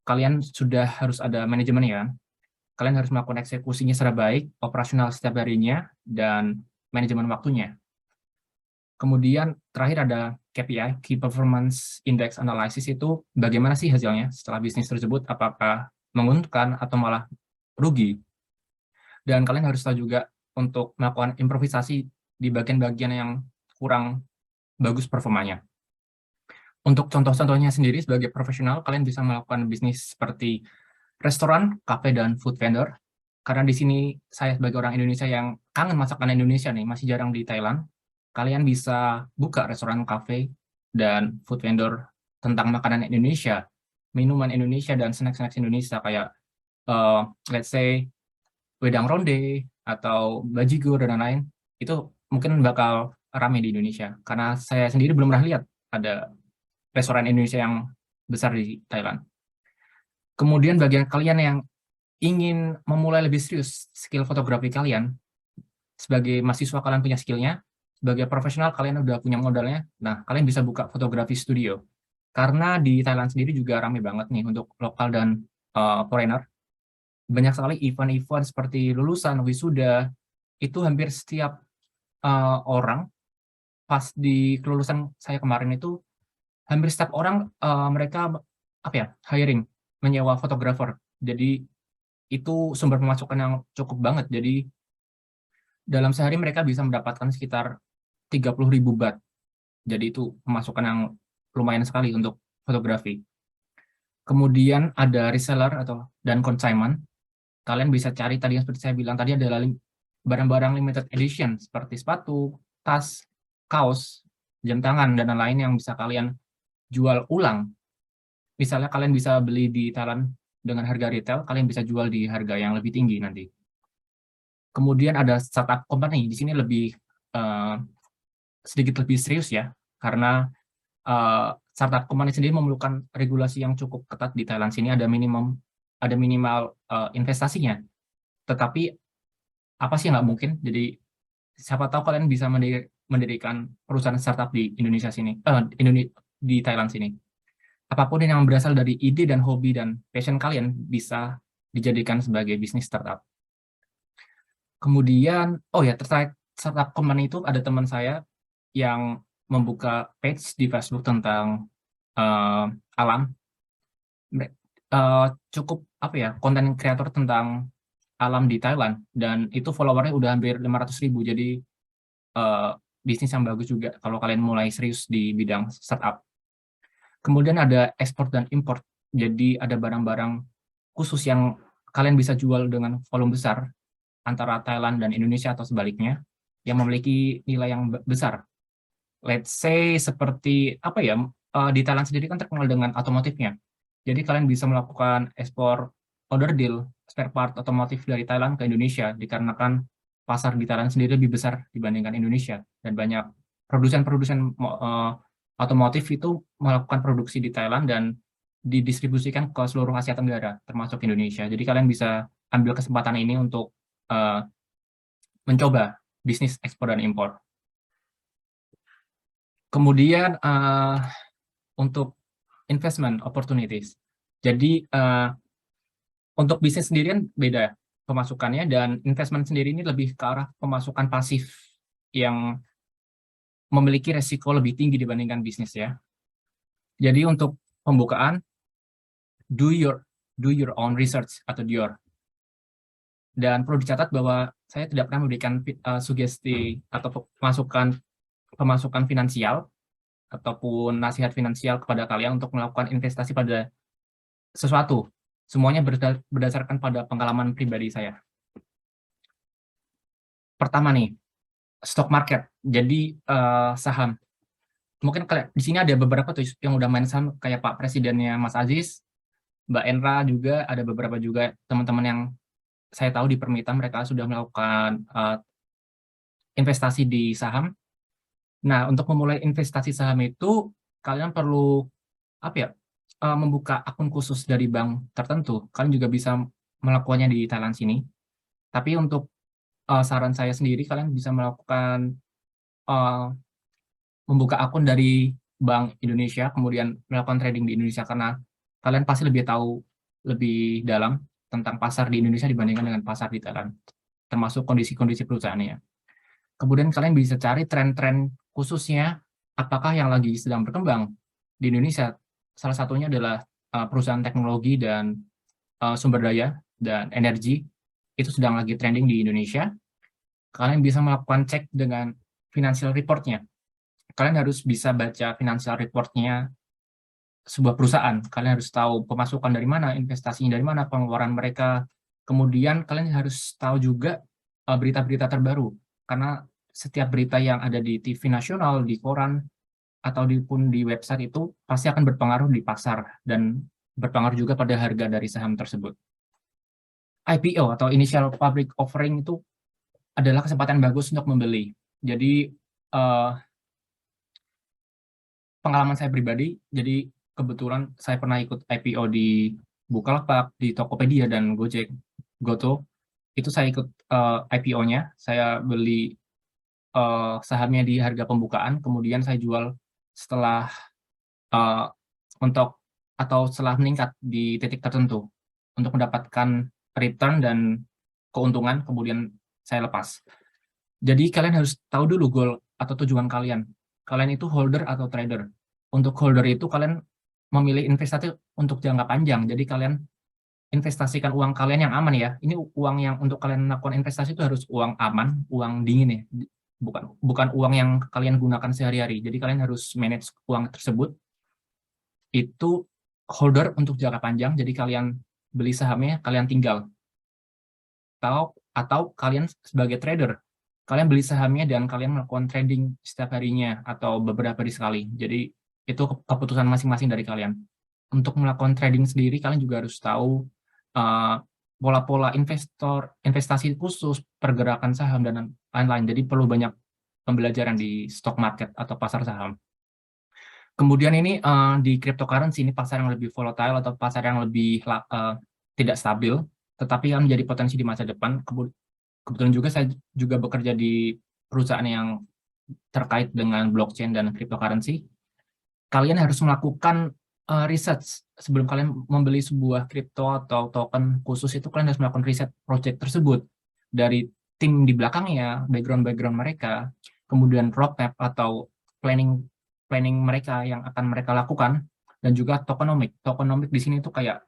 kalian sudah harus ada manajemen ya. Kalian harus melakukan eksekusinya secara baik, operasional setiap harinya, dan manajemen waktunya. Kemudian terakhir ada KPI, Key Performance Index Analysis, itu bagaimana sih hasilnya setelah bisnis tersebut, apakah menguntungkan atau malah rugi. Dan kalian harus tahu juga untuk melakukan improvisasi di bagian-bagian yang kurang bagus performanya. Untuk contoh-contohnya sendiri sebagai profesional, kalian bisa melakukan bisnis seperti restoran, kafe, dan food vendor. Karena di sini saya sebagai orang Indonesia yang kangen masakan Indonesia nih, masih jarang di Thailand, kalian bisa buka restoran, kafe, dan food vendor tentang makanan Indonesia, minuman Indonesia, dan snack-snack Indonesia kayak let's say wedang ronde atau bajigur dan lain-lain. Itu mungkin bakal ramai di Indonesia, karena saya sendiri belum pernah lihat ada restoran Indonesia yang besar di Thailand. Kemudian bagian kalian yang ingin memulai lebih serius skill fotografi kalian, sebagai mahasiswa kalian punya skillnya, sebagai profesional kalian udah punya modalnya, nah kalian bisa buka fotografi studio. Karena di Thailand sendiri juga ramai banget nih untuk lokal dan foreigner. Banyak sekali event-event seperti lulusan, wisuda, itu hampir setiap orang, pas di kelulusan saya kemarin itu, hampir setiap orang mereka hiring, menyewa fotografer. Jadi itu sumber pemasukan yang cukup banget. Jadi dalam sehari mereka bisa mendapatkan sekitar 30.000 baht. Jadi itu pemasukan yang lumayan sekali untuk fotografi. Kemudian ada reseller dan consignment. Kalian bisa cari tadi yang seperti saya bilang tadi, adalah barang-barang limited edition seperti sepatu, tas, kaos, jam tangan, dan lain-lain yang bisa kalian jual ulang. Misalnya kalian bisa beli di Thailand dengan harga retail, kalian bisa jual di harga yang lebih tinggi nanti. Kemudian ada startup company, di sini lebih sedikit lebih serius ya, karena startup company sendiri memerlukan regulasi yang cukup ketat di Thailand. Sini ada minimal investasinya. Tetapi apa sih yang nggak mungkin? Jadi siapa tahu kalian bisa mendirikan perusahaan startup di Indonesia sini, di Thailand sini. Apapun yang berasal dari ide dan hobi dan passion kalian bisa dijadikan sebagai bisnis startup. Kemudian, terkait startup company itu ada teman saya yang membuka page di Facebook tentang alam. Cukup konten kreator tentang alam di Thailand, dan itu followernya udah hampir 500.000. Jadi bisnis yang bagus juga kalau kalian mulai serius di bidang startup. Kemudian ada ekspor dan import. Jadi ada barang-barang khusus yang kalian bisa jual dengan volume besar antara Thailand dan Indonesia atau sebaliknya, yang memiliki nilai yang besar. Let's say seperti di Thailand sendiri kan terkenal dengan otomotifnya. Jadi kalian bisa melakukan ekspor order deal spare part otomotif dari Thailand ke Indonesia dikarenakan pasar di Thailand sendiri lebih besar dibandingkan Indonesia, dan banyak produsen-produsen otomotif itu melakukan produksi di Thailand dan didistribusikan ke seluruh Asia Tenggara termasuk Indonesia. Jadi kalian bisa ambil kesempatan ini untuk mencoba bisnis ekspor dan impor. Kemudian untuk investment opportunities. Jadi untuk bisnis sendirian beda pemasukannya, dan investment sendiri ini lebih ke arah pemasukan pasif yang memiliki resiko lebih tinggi dibandingkan bisnis ya. Jadi untuk pembukaan, do your own research atau DYOR. Dan perlu dicatat bahwa saya tidak pernah memberikan sugesti atau pemasukan finansial ataupun nasihat finansial kepada kalian untuk melakukan investasi pada sesuatu. Semuanya berdasarkan pada pengalaman pribadi saya. Pertama nih, stock market. Jadi saham. Mungkin kalian di sini ada beberapa tuh yang udah main saham, kayak Pak Presidennya Mas Aziz, Mbak Enra juga, ada beberapa juga teman-teman yang saya tahu di Permita mereka sudah melakukan investasi di saham. Nah, untuk memulai investasi saham itu kalian perlu membuka akun khusus dari bank tertentu. Kalian juga bisa melakukannya di Thailand sini. Tapi untuk saran saya sendiri, kalian bisa melakukan membuka akun dari Bank Indonesia, kemudian melakukan trading di Indonesia, karena kalian pasti lebih tahu lebih dalam tentang pasar di Indonesia dibandingkan dengan pasar di Thailand, termasuk kondisi-kondisi perusahaannya. Kemudian kalian bisa cari tren-tren khususnya, apakah yang lagi sedang berkembang di Indonesia. Salah satunya adalah perusahaan teknologi dan sumber daya dan energi, itu sedang lagi trending di Indonesia. Kalian bisa melakukan cek dengan financial report-nya. Kalian harus bisa baca financial report-nya sebuah perusahaan. Kalian harus tahu pemasukan dari mana, investasinya dari mana, pengeluaran mereka. Kemudian kalian harus tahu juga berita-berita terbaru, karena setiap berita yang ada di TV nasional, di koran, atau pun di website itu pasti akan berpengaruh di pasar dan berpengaruh juga pada harga dari saham tersebut. IPO atau Initial Public Offering itu adalah kesempatan bagus untuk membeli. Jadi pengalaman saya pribadi, jadi kebetulan saya pernah ikut IPO di Bukalapak, di Tokopedia, dan Gojek, Goto. Itu saya ikut IPO-nya, saya beli sahamnya di harga pembukaan, kemudian saya jual setelah setelah meningkat di titik tertentu untuk mendapatkan return dan keuntungan, kemudian saya lepas. Jadi kalian harus tahu dulu goal atau tujuan kalian. Kalian itu holder atau trader. Untuk holder itu kalian memilih investasi untuk jangka panjang. Jadi kalian investasikan uang kalian yang aman ya. Ini uang yang untuk kalian melakukan investasi itu harus uang aman, uang dingin ya. Bukan uang yang kalian gunakan sehari-hari. Jadi kalian harus manage uang tersebut. Itu holder untuk jangka panjang. Jadi kalian beli sahamnya, kalian tinggal. Atau kalian sebagai trader, kalian beli sahamnya dan kalian melakukan trading setiap harinya atau beberapa hari sekali. Jadi itu keputusan masing-masing dari kalian. Untuk melakukan trading sendiri, kalian juga harus tahu pola-pola investasi khusus, pergerakan saham, dan lain-lain. Jadi perlu banyak pembelajaran di stock market atau pasar saham. Kemudian ini di cryptocurrency, ini pasar yang lebih volatile atau pasar yang lebih tidak stabil, tetapi yang menjadi potensi di masa depan. Kebetulan juga saya juga bekerja di perusahaan yang terkait dengan blockchain dan cryptocurrency. Kalian harus melakukan research sebelum kalian membeli sebuah kripto atau token khusus. Itu kalian harus melakukan riset project tersebut dari tim di belakangnya, background mereka, kemudian roadmap atau planning mereka yang akan mereka lakukan, dan juga tokenomic. Tokenomic di sini itu kayak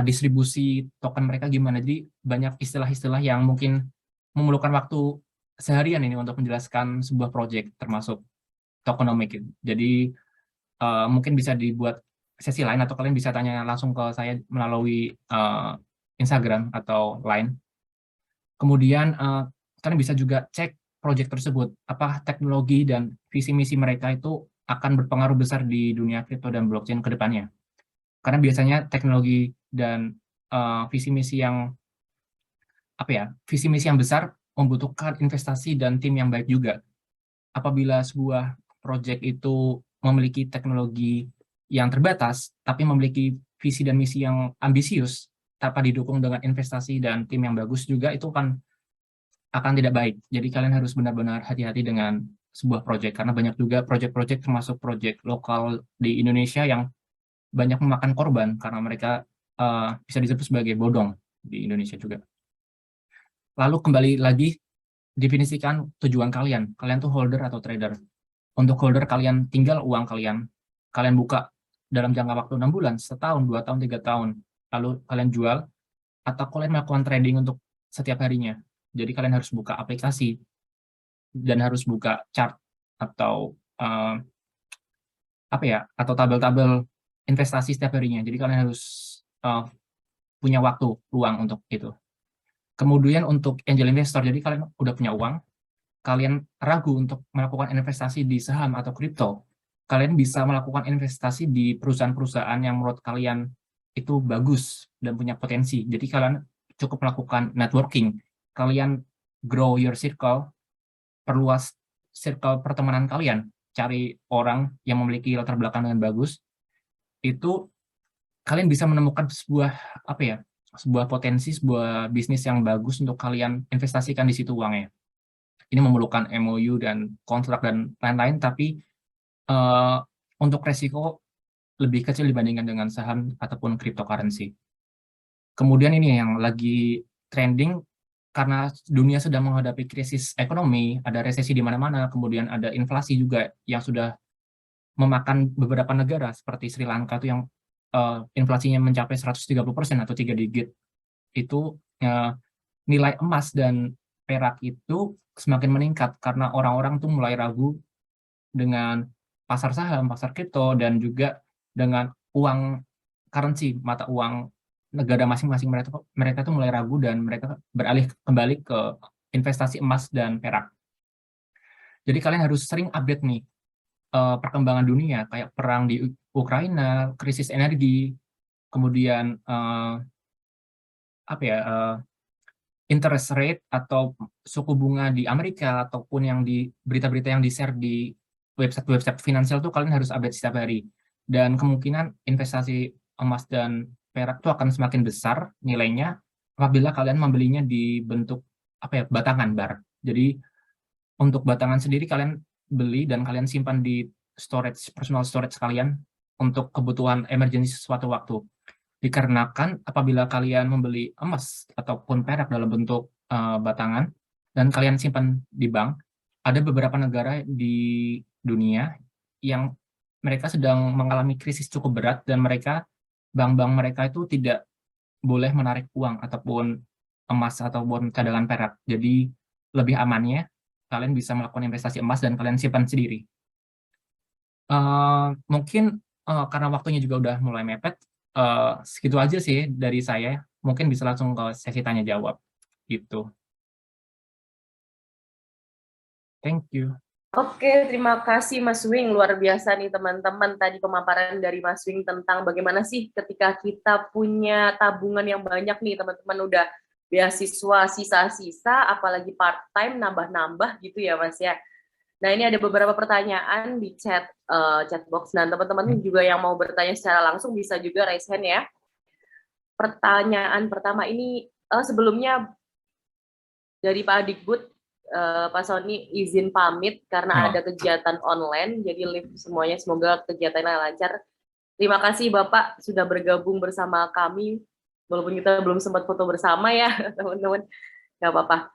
distribusi token mereka gimana. Jadi banyak istilah-istilah yang mungkin memerlukan waktu seharian ini untuk menjelaskan sebuah project termasuk tokenomic. Jadi mungkin bisa dibuat sesi lain atau kalian bisa tanya langsung ke saya melalui Instagram atau Line. Kemudian kalian bisa juga cek project tersebut, apakah teknologi dan visi misi mereka itu akan berpengaruh besar di dunia kripto dan blockchain ke depannya. Karena biasanya teknologi dan visi misi yang besar membutuhkan investasi dan tim yang baik juga. Apabila sebuah proyek itu memiliki teknologi yang terbatas, tapi memiliki visi dan misi yang ambisius, tanpa didukung dengan investasi dan tim yang bagus juga, itu akan tidak baik. Jadi kalian harus benar-benar hati-hati dengan sebuah proyek, karena banyak juga proyek-proyek termasuk proyek lokal di Indonesia yang banyak memakan korban karena mereka bisa disebut sebagai bodong di Indonesia juga. Lalu kembali lagi, definisikan tujuan kalian. Kalian tuh holder atau trader. Untuk holder, kalian tinggal uang kalian buka dalam jangka waktu 6 bulan, setahun, 2 tahun, 3 tahun. Lalu kalian jual, atau kalian melakukan trading untuk setiap harinya. Jadi kalian harus buka aplikasi dan harus buka chart atau atau tabel-tabel investasi setiap harinya. Jadi kalian harus punya waktu luang untuk itu. Kemudian untuk angel investor, jadi kalian udah punya uang, kalian ragu untuk melakukan investasi di saham atau kripto, kalian bisa melakukan investasi di perusahaan-perusahaan yang menurut kalian itu bagus dan punya potensi. Jadi kalian cukup melakukan networking, kalian grow your circle, perluas circle pertemanan kalian, cari orang yang memiliki latar belakang yang bagus, itu kalian bisa menemukan sebuah potensi, sebuah bisnis yang bagus untuk kalian investasikan di situ uangnya. Ini memerlukan MOU dan kontrak dan lain-lain, tapi untuk resiko lebih kecil dibandingkan dengan saham ataupun cryptocurrency. Kemudian ini yang lagi trending, karena dunia sedang menghadapi krisis ekonomi, ada resesi di mana-mana, kemudian ada inflasi juga yang sudah memakan beberapa negara, seperti Sri Lanka itu yang inflasinya mencapai 130% atau 3 digit. Itu nilai emas dan perak itu semakin meningkat karena orang-orang tuh mulai ragu dengan pasar saham, pasar kripto, dan juga dengan uang currency, mata uang negara masing-masing. Mereka tuh mulai ragu dan mereka beralih kembali ke investasi emas dan perak. Jadi kalian harus sering update nih perkembangan dunia, kayak perang di Ukraina, krisis energi, kemudian interest rate atau suku bunga di Amerika, ataupun yang di berita-berita yang di-share di website finansial tuh kalian harus update setiap hari. Dan kemungkinan investasi emas dan perak itu akan semakin besar nilainya apabila kalian membelinya di bentuk batangan bar. Jadi untuk batangan sendiri kalian beli dan kalian simpan di personal storage kalian untuk kebutuhan emergency suatu waktu. Dikarenakan apabila kalian membeli emas ataupun perak dalam bentuk batangan dan kalian simpan di bank, ada beberapa negara di dunia yang mereka sedang mengalami krisis cukup berat dan bank-bank mereka itu tidak boleh menarik uang ataupun emas ataupun cadangan perak. Jadi lebih amannya kalian bisa melakukan investasi emas dan kalian simpan sendiri. Mungkin karena waktunya juga udah mulai mepet, segitu aja sih dari saya. Mungkin bisa langsung ke sesi tanya jawab gitu. Thank you. Oke, terima kasih Mas Wing. Luar biasa nih teman-teman, tadi pemaparan dari Mas Wing tentang bagaimana sih ketika kita punya tabungan yang banyak nih teman-teman, udah beasiswa sisa-sisa, apalagi part-time nambah-nambah gitu ya Mas ya. Nah ini ada beberapa pertanyaan di chat box, dan teman-teman juga yang mau bertanya secara langsung bisa juga raise hand ya. Pertanyaan pertama ini sebelumnya dari Pak Adikbud, Pak Sony izin pamit karena ada kegiatan online, jadi live semuanya, semoga kegiatannya lancar. Terima kasih Bapak sudah bergabung bersama kami, walaupun kita belum sempat foto bersama ya teman-teman, nggak apa-apa.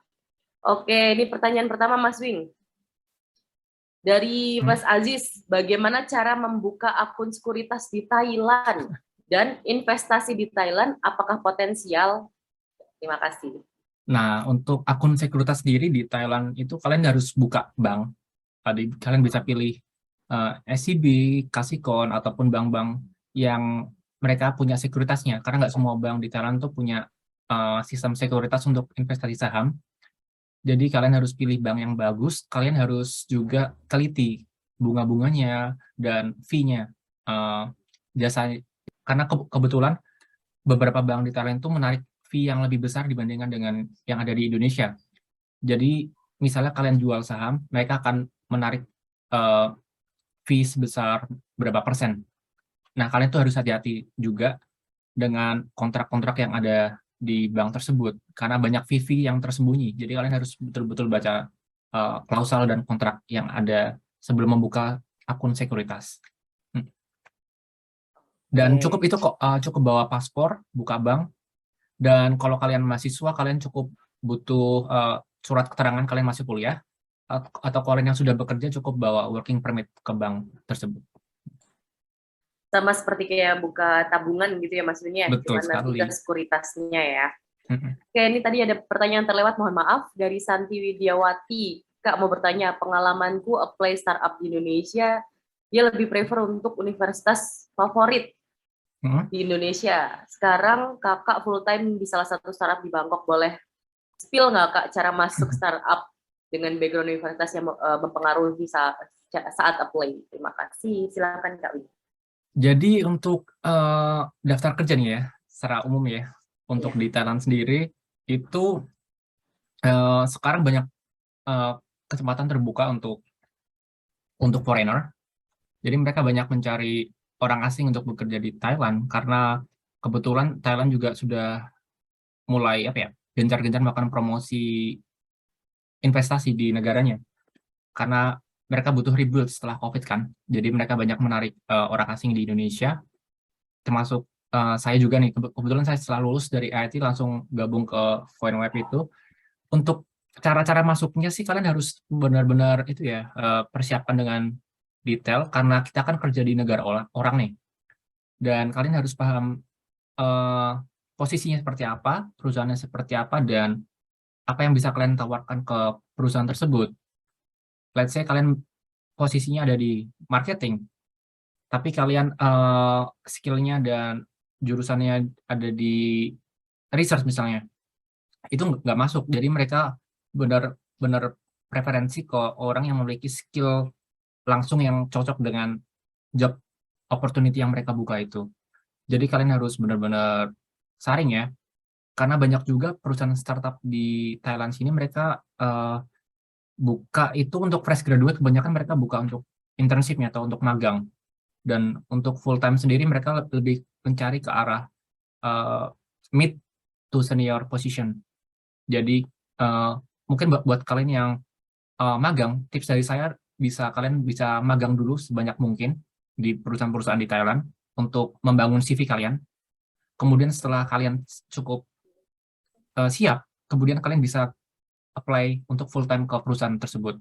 Oke, ini pertanyaan pertama Mas Wing. Dari Mas Aziz, bagaimana cara membuka akun sekuritas di Thailand dan investasi di Thailand, apakah potensial? Terima kasih. Nah, untuk akun sekuritas sendiri di Thailand itu kalian harus buka bank. Kalian bisa pilih SCB, Kasikorn, ataupun bank-bank yang mereka punya sekuritasnya. Karena nggak semua bank di Thailand tuh punya sistem sekuritas untuk investasi saham. Jadi kalian harus pilih bank yang bagus. Kalian harus juga teliti bunga-bunganya, dan fee-nya. Jasa, karena kebetulan beberapa bank di Thailand itu menarik fee yang lebih besar dibandingkan dengan yang ada di Indonesia. Jadi misalnya kalian jual saham, mereka akan menarik fee sebesar berapa persen. Nah, kalian tuh harus hati-hati juga dengan kontrak-kontrak yang ada di bank tersebut, karena banyak fee yang tersembunyi. Jadi kalian harus betul-betul baca klausal dan kontrak yang ada sebelum membuka akun sekuritas. Dan cukup itu kok, cukup bawa paspor, buka bank, dan kalau kalian mahasiswa, kalian cukup butuh surat keterangan kalian masih kuliah, atau kalian yang sudah bekerja cukup bawa working permit ke bank tersebut. Sama seperti kayak buka tabungan gitu ya maksudnya, Betul gimana sekali. juga sekuritasnya ya. Oke, ini tadi ada pertanyaan terlewat, mohon maaf, dari Santi Widiawati. Kak mau bertanya, pengalamanku apply startup di Indonesia, dia lebih prefer untuk universitas favorit di Indonesia. Sekarang kakak full time di salah satu startup di Bangkok, boleh spill nggak Kak cara masuk startup dengan background universitas yang mempengaruhi saat apply? Terima kasih, silakan Kak Wi. Jadi untuk daftar kerja nih ya, secara umum ya, untuk di Thailand sendiri itu sekarang banyak kesempatan terbuka untuk foreigner. Jadi mereka banyak mencari orang asing untuk bekerja di Thailand karena kebetulan Thailand juga sudah mulai gencar-gencar melakukan promosi investasi di negaranya. Karena mereka butuh rebuild setelah COVID kan. Jadi mereka banyak menarik orang asing di Indonesia, termasuk saya juga nih. Kebetulan saya setelah lulus dari IIT langsung gabung ke Coinweb itu. Untuk cara-cara masuknya sih kalian harus benar-benar itu ya, persiapkan dengan detail, karena kita akan kerja di negara orang nih. Dan kalian harus paham posisinya seperti apa, perusahaannya seperti apa, dan apa yang bisa kalian tawarkan ke perusahaan tersebut. Let's say kalian posisinya ada di marketing, tapi kalian skill-nya dan jurusannya ada di research misalnya, itu nggak masuk. Jadi mereka benar-benar preferensi ke orang yang memiliki skill langsung yang cocok dengan job opportunity yang mereka buka itu. Jadi kalian harus benar-benar saring ya, karena banyak juga perusahaan startup di Thailand sini mereka buka itu untuk fresh graduate, kebanyakan mereka buka untuk internship-nya atau untuk magang. Dan untuk full time sendiri mereka lebih mencari ke arah mid to senior position. Jadi mungkin buat kalian yang magang, tips dari saya kalian bisa magang dulu sebanyak mungkin di perusahaan-perusahaan di Thailand untuk membangun CV kalian. Kemudian setelah kalian cukup siap, kemudian kalian bisa apply untuk full time ke perusahaan tersebut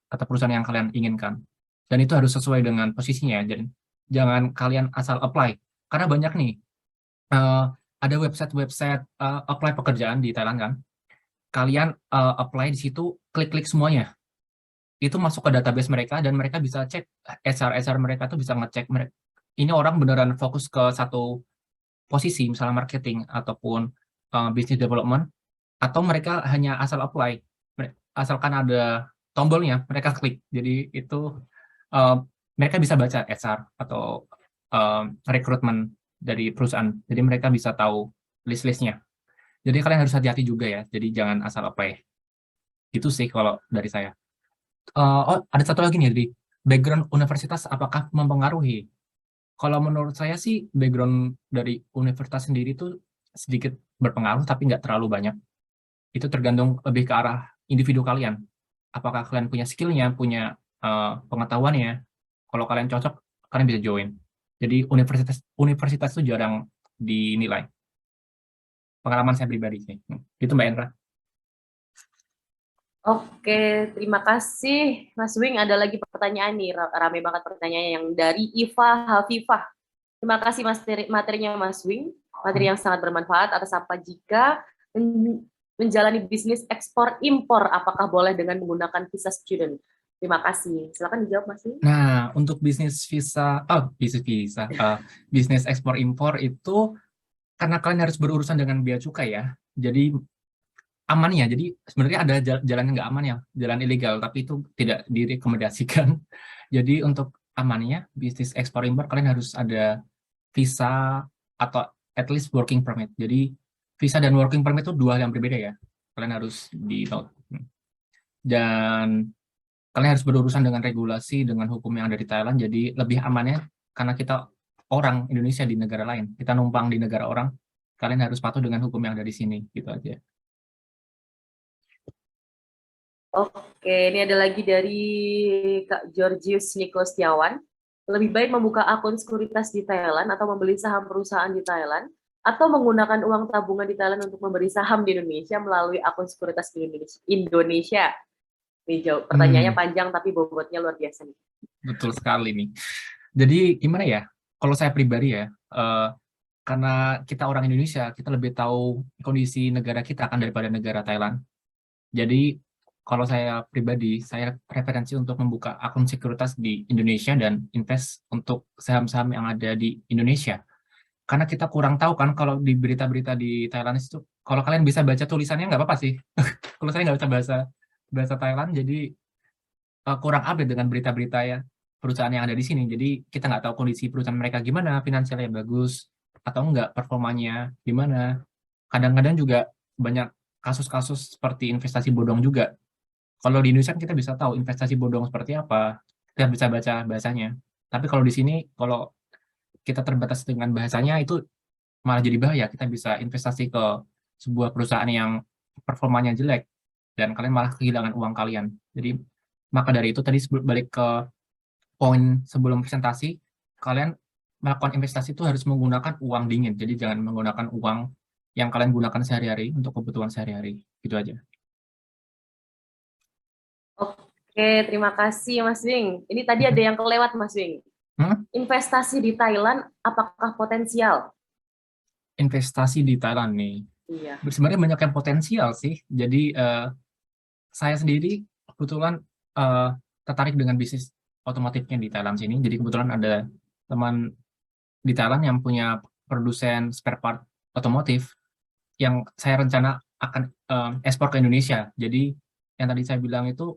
atau perusahaan yang kalian inginkan. Dan itu harus sesuai dengan posisinya. Jadi jangan kalian asal apply, karena banyak nih ada website apply pekerjaan di Thailand kan. Kalian apply di situ, klik-klik semuanya. Itu masuk ke database mereka dan mereka bisa cek, HR mereka tuh bisa ngecek ini orang beneran fokus ke satu posisi, misalnya marketing ataupun business development, atau mereka hanya asal apply, asalkan ada tombolnya mereka klik. Jadi itu mereka bisa baca HR atau rekrutmen dari perusahaan, jadi mereka bisa tahu list-listnya. Jadi kalian harus hati-hati juga ya, jadi jangan asal apply. Itu sih kalau dari saya. Ada satu lagi nih, dari background universitas apakah mempengaruhi? Kalau menurut saya sih background dari universitas sendiri itu sedikit berpengaruh, tapi nggak terlalu banyak. Itu tergantung lebih ke arah individu kalian. Apakah kalian punya skill-nya, punya pengetahuannya. Kalau kalian cocok, kalian bisa join. Jadi universitas itu jarang dinilai. Pengalaman saya pribadi sih. Itu Mbak Endra. Oke, terima kasih Mas Wing. Ada lagi pertanyaan nih, rame banget pertanyaan yang dari Iva Hafifah. Terima kasih materinya Mas Wing, materi yang sangat bermanfaat. Atas apa jika menjalani bisnis ekspor impor, apakah boleh dengan menggunakan visa student? Terima kasih. Silakan dijawab Mas Wing. Nah, untuk bisnis bisnis ekspor impor itu karena kalian harus berurusan dengan bea cukai ya. Jadi amannya. Jadi sebenarnya ada jalan yang nggak aman ya, jalan ilegal, tapi itu tidak direkomendasikan. Jadi untuk amannya bisnis ekspor impor kalian harus ada visa atau at least working permit. Jadi visa dan working permit itu dua hal yang berbeda ya. Kalian harus di note. Dan kalian harus berurusan dengan regulasi, dengan hukum yang ada di Thailand. Jadi lebih amannya karena kita orang Indonesia di negara lain, kita numpang di negara orang, kalian harus patuh dengan hukum yang ada di sini, gitu aja. Oke, ini ada lagi dari Kak Georgius Niko Setiawan. Lebih baik membuka akun sekuritas di Thailand atau membeli saham perusahaan di Thailand, atau menggunakan uang tabungan di Thailand untuk memberi saham di Indonesia melalui akun sekuritas di Indonesia. Ini jauh, pertanyaannya panjang tapi bobotnya luar biasa nih. Betul sekali nih. Jadi gimana ya? Kalau saya pribadi ya, karena kita orang Indonesia, kita lebih tahu kondisi negara kita akan daripada negara Thailand. Jadi kalau saya pribadi, saya preferensi untuk membuka akun sekuritas di Indonesia dan invest untuk saham-saham yang ada di Indonesia. Karena kita kurang tahu kan kalau di berita-berita di Thailand itu, kalau kalian bisa baca tulisannya nggak apa-apa sih. Kalau saya nggak bisa bahasa Thailand, jadi kurang update dengan berita-berita ya perusahaan yang ada di sini. Jadi kita nggak tahu kondisi perusahaan mereka gimana, finansialnya bagus atau enggak, performanya gimana. Kadang-kadang juga banyak kasus-kasus seperti investasi bodong juga. Kalau di Indonesia kita bisa tahu investasi bodong seperti apa, kita bisa baca bahasanya. Tapi kalau di sini, kalau kita terbatas dengan bahasanya, itu malah jadi bahaya. Kita bisa investasi ke sebuah perusahaan yang performanya jelek, dan kalian malah kehilangan uang kalian. Jadi, maka dari itu tadi balik ke poin sebelum presentasi, kalian melakukan investasi itu harus menggunakan uang dingin. Jadi jangan menggunakan uang yang kalian gunakan sehari-hari untuk kebutuhan sehari-hari. Gitu aja. Oke, terima kasih Mas Wing. Ini tadi ada yang kelewat Mas Wing. Investasi di Thailand apakah potensial? Investasi di Thailand nih. Iya. Sebenarnya banyak yang potensial sih. Jadi saya sendiri kebetulan tertarik dengan bisnis otomotifnya di Thailand sini. Jadi kebetulan ada teman di Thailand yang punya produsen spare part otomotif yang saya rencana akan ekspor ke Indonesia. Jadi yang tadi saya bilang itu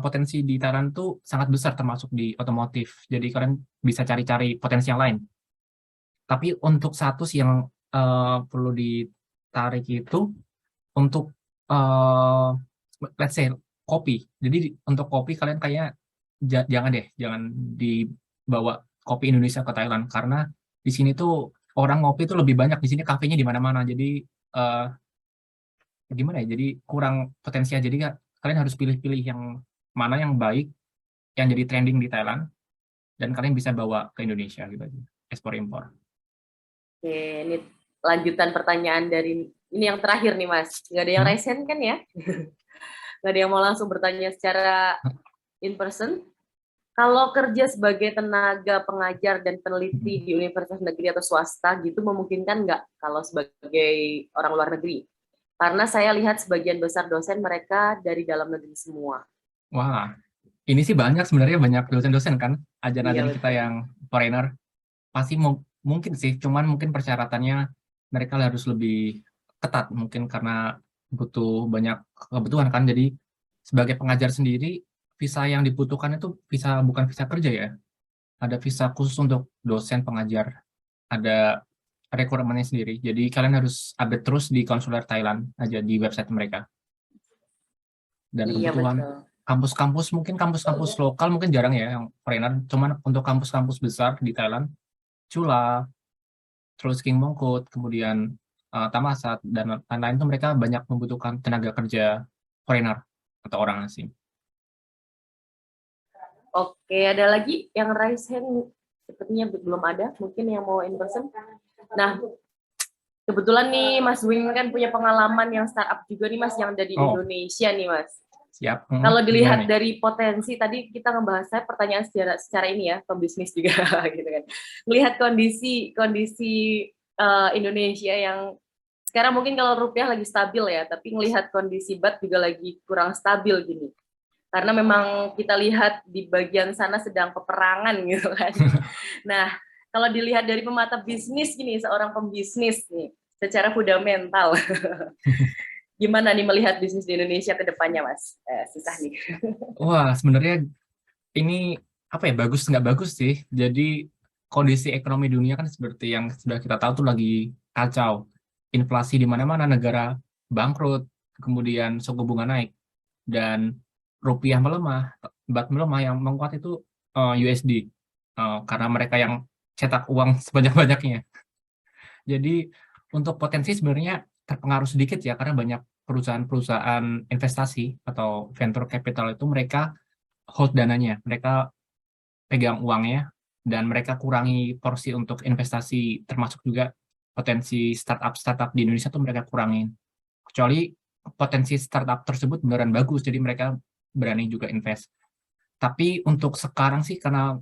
potensi di Thailand tuh sangat besar termasuk di otomotif. Jadi kalian bisa cari-cari potensi yang lain. Tapi untuk satu sih yang perlu ditarik itu untuk let's say kopi. Jadi untuk kopi kalian kayaknya jangan dibawa kopi Indonesia ke Thailand karena di sini tuh orang ngopi tuh lebih banyak, di sini kafenya di mana-mana. Jadi gimana ya? Jadi kurang potensial. Jadi kalian harus pilih-pilih yang mana yang baik, yang jadi trending di Thailand, dan kalian bisa bawa ke Indonesia gitu aja, ekspor impor. Oke, ini lanjutan pertanyaan dari ini yang terakhir nih Mas. Nggak ada yang raise hand kan ya? Nggak ada yang mau langsung bertanya secara in person. Kalau kerja sebagai tenaga pengajar dan peneliti di universitas negeri atau swasta gitu memungkinkan nggak kalau sebagai orang luar negeri? Karena saya lihat sebagian besar dosen mereka dari dalam negeri semua. Wah, ini sih sebenarnya banyak dosen-dosen kan, ajar-ajar kita yang foreigner. Pasti mungkin sih, cuman mungkin persyaratannya mereka harus lebih ketat, mungkin karena butuh banyak kebutuhan kan. Jadi sebagai pengajar sendiri, visa yang dibutuhkan itu bukan visa kerja ya. Ada visa khusus untuk dosen pengajar. Ada requirementnya sendiri. Jadi kalian harus update terus di konsuler Thailand aja di website mereka. Dan kebutuhan kampus-kampus, mungkin kampus-kampus lokal mungkin jarang ya yang foreigner. Cuman untuk kampus-kampus besar di Thailand, Chula, terus King Mongkut, kemudian Thammasat, dan lain-lain itu mereka banyak membutuhkan tenaga kerja foreigner atau orang asing. Oke, ada lagi yang raise hand? Sepertinya belum ada, mungkin yang mau in person. Nah, kebetulan nih Mas Wing kan punya pengalaman yang startup juga nih Mas, yang dari Indonesia nih Mas. Siap. Kalau dilihat dari potensi, tadi kita ngebahas pertanyaan secara ini ya, pembisnis juga gitu kan. Melihat kondisi Indonesia yang sekarang mungkin kalau rupiah lagi stabil ya, tapi ngelihat kondisi baht juga lagi kurang stabil gini. Karena memang kita lihat di bagian sana sedang peperangan gitu kan. Nah, kalau dilihat dari pemata bisnis gini, seorang pembisnis nih, secara fundamental, Gimana nih melihat bisnis di Indonesia ke depannya, Mas? Susah nih. Wah, sebenarnya ini apa ya, bagus nggak bagus sih. Jadi kondisi ekonomi dunia kan seperti yang sudah kita tahu tuh lagi kacau. Inflasi di mana-mana, negara bangkrut, kemudian suku bunga naik, dan rupiah melemah, baht melemah. Yang menguat itu USD, karena mereka yang cetak uang sebanyak-banyaknya. Jadi untuk potensi sebenarnya terpengaruh sedikit ya, karena banyak perusahaan-perusahaan investasi atau venture capital itu mereka hold dananya, mereka pegang uangnya, dan mereka kurangi porsi untuk investasi, termasuk juga potensi startup di Indonesia tuh mereka kurangin. Kecuali potensi startup tersebut beneran bagus, jadi mereka berani juga invest. Tapi untuk sekarang sih, karena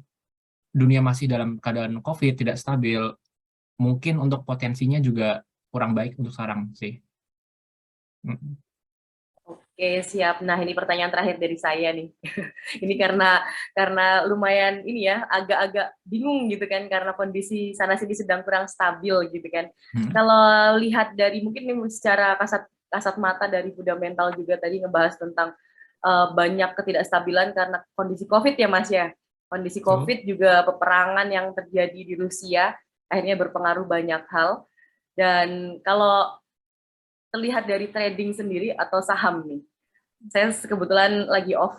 dunia masih dalam keadaan COVID, tidak stabil, mungkin untuk potensinya juga kurang baik untuk sekarang sih. Oke, siap. Nah, ini pertanyaan terakhir dari saya nih. Ini karena lumayan ini ya, agak-agak bingung gitu kan, karena kondisi sana sini sedang kurang stabil gitu kan. Kalau lihat dari mungkin ini secara kasat mata dari fundamental juga tadi ngebahas tentang banyak ketidakstabilan karena kondisi COVID ya, Mas ya. Kondisi COVID juga peperangan yang terjadi di Rusia akhirnya berpengaruh banyak hal. Dan kalau terlihat dari trading sendiri atau saham nih, saya kebetulan lagi off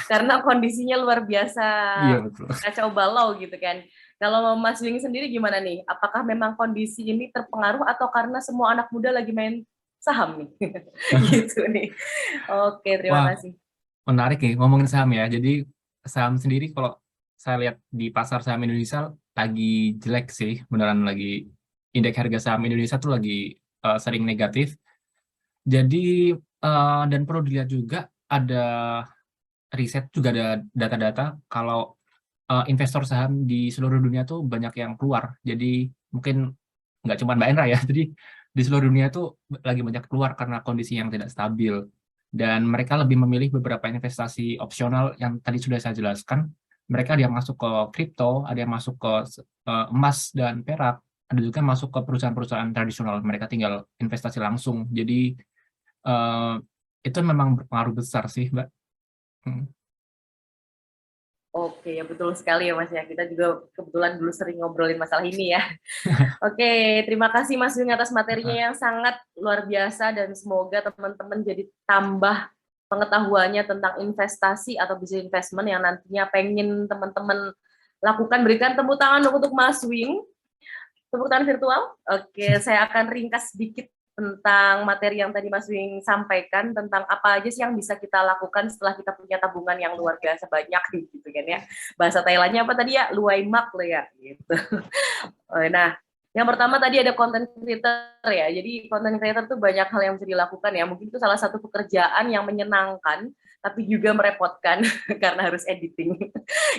karena kondisinya luar biasa Iya, betul. kacau balau gitu kan. Kalau Mas Wing sendiri gimana nih? Apakah memang kondisi ini terpengaruh atau karena semua anak muda lagi main saham nih? Gitu nih. Oke, terima Wah, kasih. menarik nih ngomongin saham ya. Jadi saham sendiri kalau saya lihat di pasar saham Indonesia lagi jelek sih, beneran lagi indeks harga saham Indonesia tuh lagi sering negatif. Jadi dan perlu dilihat juga, ada riset juga, ada data-data kalau investor saham di seluruh dunia tuh banyak yang keluar. Jadi mungkin nggak cuma Mbak Endra ya, jadi di seluruh dunia tuh lagi banyak keluar karena kondisi yang tidak stabil. Dan mereka lebih memilih beberapa investasi opsional yang tadi sudah saya jelaskan. Mereka ada yang masuk ke kripto, ada yang masuk ke emas dan perak, ada juga masuk ke perusahaan-perusahaan tradisional. Mereka tinggal investasi langsung. Jadi itu memang berpengaruh besar sih, Mbak. Oke, ya betul sekali ya Mas ya. Kita juga kebetulan dulu sering ngobrolin masalah ini ya. Oke, terima kasih Mas Wing atas materinya yang sangat luar biasa dan semoga teman-teman jadi tambah pengetahuannya tentang investasi atau business investment yang nantinya pengen teman-teman lakukan. Berikan tepuk tangan untuk Mas Wing. Tepuk tangan virtual. Oke, saya akan ringkas sedikit tentang materi yang tadi Mas Wing sampaikan, tentang apa aja sih yang bisa kita lakukan setelah kita punya tabungan yang luar biasa banyak gitu kan ya. Bahasa Thailandnya apa tadi ya? Luai mak lo ya gitu. Nah, yang pertama tadi ada content creator ya. Jadi content creator tuh banyak hal yang bisa dilakukan ya. Mungkin itu salah satu pekerjaan yang menyenangkan tapi juga merepotkan karena harus editing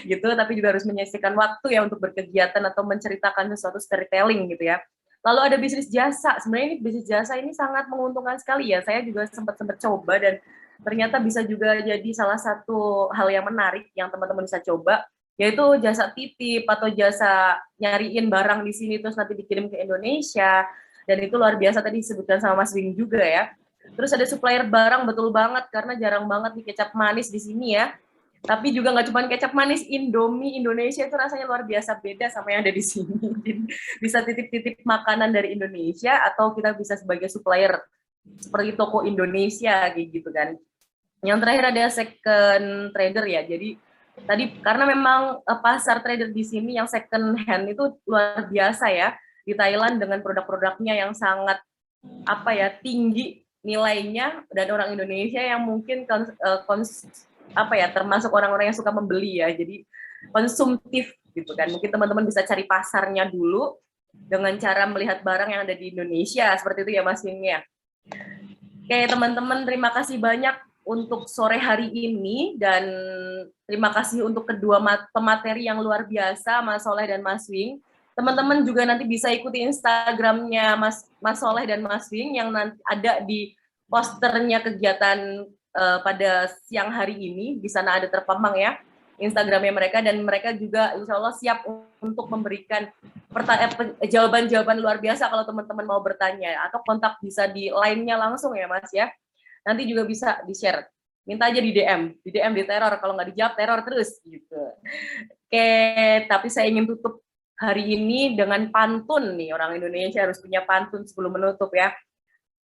gitu, tapi juga harus menyisihkan waktu ya untuk berkegiatan atau menceritakan sesuatu, storytelling gitu ya. Lalu ada bisnis jasa. Sebenarnya ini bisnis jasa ini sangat menguntungkan sekali ya. Saya juga sempat coba dan ternyata bisa juga jadi salah satu hal yang menarik yang teman-teman bisa coba, yaitu jasa titip atau jasa nyariin barang di sini terus nanti dikirim ke Indonesia. Dan itu luar biasa tadi disebutkan sama Mas Wing juga ya. Terus ada supplier barang, betul banget, karena jarang banget nih kecap manis di sini ya. Tapi juga nggak cuma kecap manis, Indomie Indonesia itu rasanya luar biasa beda sama yang ada di sini. Bisa titip-titip makanan dari Indonesia atau kita bisa sebagai supplier seperti toko Indonesia kayak gitu kan. Yang terakhir ada second trader ya. Jadi tadi karena memang pasar trader di sini yang second hand itu luar biasa ya di Thailand dengan produk-produknya yang sangat tinggi nilainya, dan orang Indonesia yang mungkin termasuk orang-orang yang suka membeli ya, jadi konsumtif gitu kan. Mungkin teman-teman bisa cari pasarnya dulu dengan cara melihat barang yang ada di Indonesia, seperti itu ya Mas Wing ya. Oke teman-teman, terima kasih banyak untuk sore hari ini, dan terima kasih untuk kedua pemateri yang luar biasa, Mas Soleh dan Mas Wing. Teman-teman juga nanti bisa ikuti Instagramnya Mas Soleh dan Mas Wing yang nanti ada di posternya kegiatan pada siang hari ini. Di sana ada terpampang ya. Instagramnya mereka, dan mereka juga insya Allah siap untuk memberikan jawaban-jawaban luar biasa kalau teman-teman mau bertanya, atau kontak bisa di line-nya langsung ya Mas ya. Nanti juga bisa di-share. Minta aja di DM di teror, kalau nggak dijawab teror terus gitu. Oke, tapi saya ingin tutup hari ini dengan pantun nih, orang Indonesia harus punya pantun sebelum menutup ya.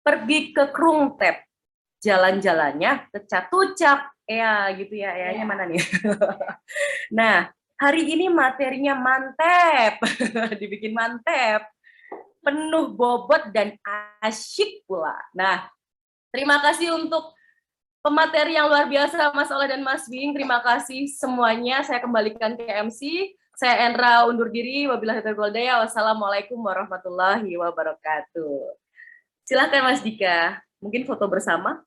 Pergi ke Krungtep, jalan-jalannya ke Catucak, ya gitu ya, ya mana nih? Nah, hari ini materinya mantep, dibikin mantep, penuh bobot dan asyik pula. Nah, terima kasih untuk pemateri yang luar biasa Mas Oleh dan Mas Wing. Terima kasih semuanya. Saya kembalikan ke MC. Saya Endra undur diri. Wabillahi taufiq wal hidayah. Wassalamualaikum warahmatullahi wabarakatuh. Silahkan Mas Dika. Mungkin foto bersama.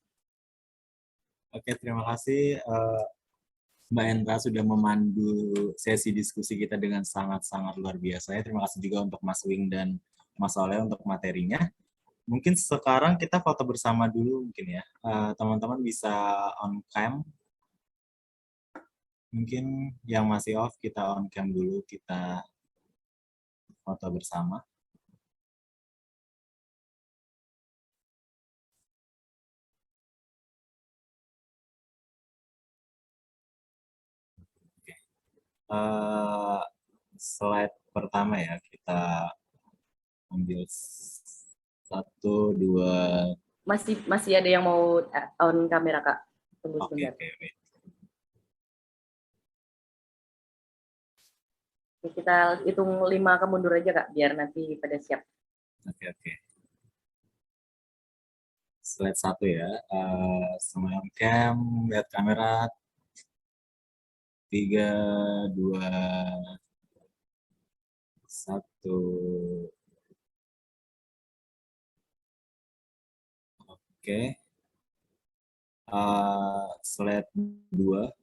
Oke, terima kasih Mbak Endra sudah memandu sesi diskusi kita dengan sangat-sangat luar biasa. Terima kasih juga untuk Mas Wing dan Mas Oleh untuk materinya. Mungkin sekarang kita foto bersama dulu mungkin ya. Teman-teman bisa on cam. Mungkin yang masih off kita on cam dulu, kita foto bersama. Slide pertama ya, kita ambil 1, 2. Masih ada yang mau on kamera Kak? Tunggu sebentar. Oke, kita hitung 5 ke mundur aja Kak, biar nanti pada siap. Oke. Slide 1 ya. Semua on cam, lihat kamera. 3, 2, 1. Oke. Slide 2.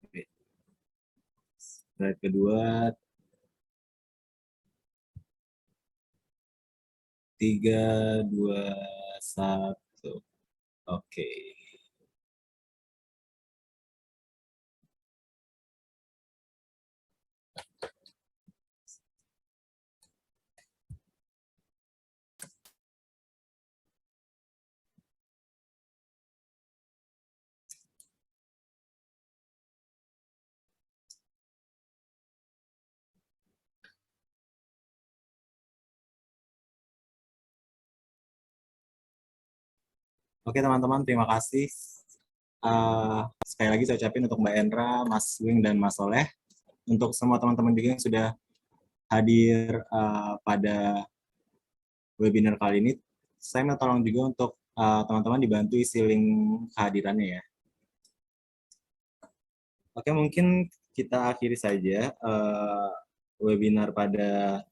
Oke. Slide kedua. 3, 2, 1. Oke. Oke teman-teman, terima kasih. Sekali lagi saya ucapin untuk Mbak Endra, Mas Wing, dan Mas Soleh. Untuk semua teman-teman juga yang sudah hadir pada webinar kali ini, saya minta tolong juga untuk teman-teman dibantu isi link kehadirannya ya. Oke, mungkin kita akhiri saja webinar pada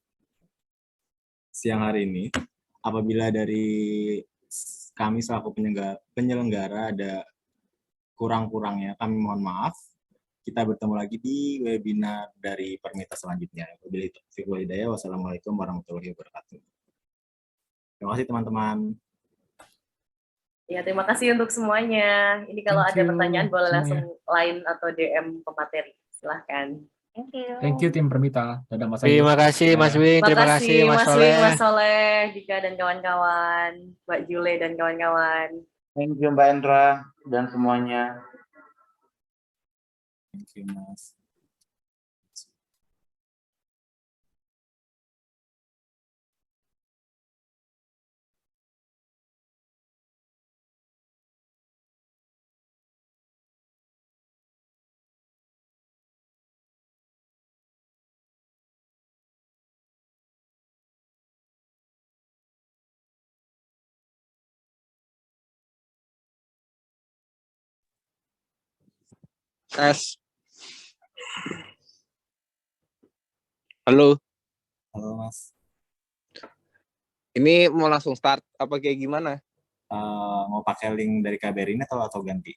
siang hari ini. Apabila dari kami selaku penyelenggara ada kurang-kurangnya, kami mohon maaf. Kita bertemu lagi di webinar dari Permita selanjutnya. Wabillahi taufiq wal hidayah. Wassalamualaikum warahmatullahi wabarakatuh. Terima kasih teman-teman. Ya, terima kasih untuk semuanya. Ini kalau ada pertanyaan boleh langsung line atau DM pemateri. Silahkan. Thank you. Thank you tim Permita. Dadah Mas Terima kasih Mas Wing, terima kasih Mas Soleh. Mas Soleh, Dika dan kawan-kawan, Mbak Jule dan kawan-kawan. Thank you Mbak Endra dan semuanya. Thank you, Mas. Tes. Halo. Halo, Mas. Ini mau langsung start apa kayak gimana? Mau pakai link dari KBRI ini atau ganti?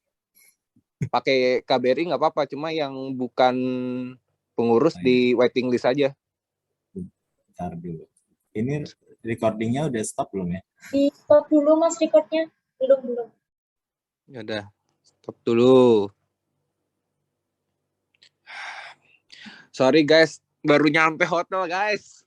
Pakai KBRI nggak apa-apa, cuma yang bukan pengurus di waiting list aja. Bentar dulu. Ini recordingnya udah stop belum ya? Di stop dulu Mas recordnya. Belum. Ya udah, stop dulu. Sorry guys, baru nyampe hotel guys.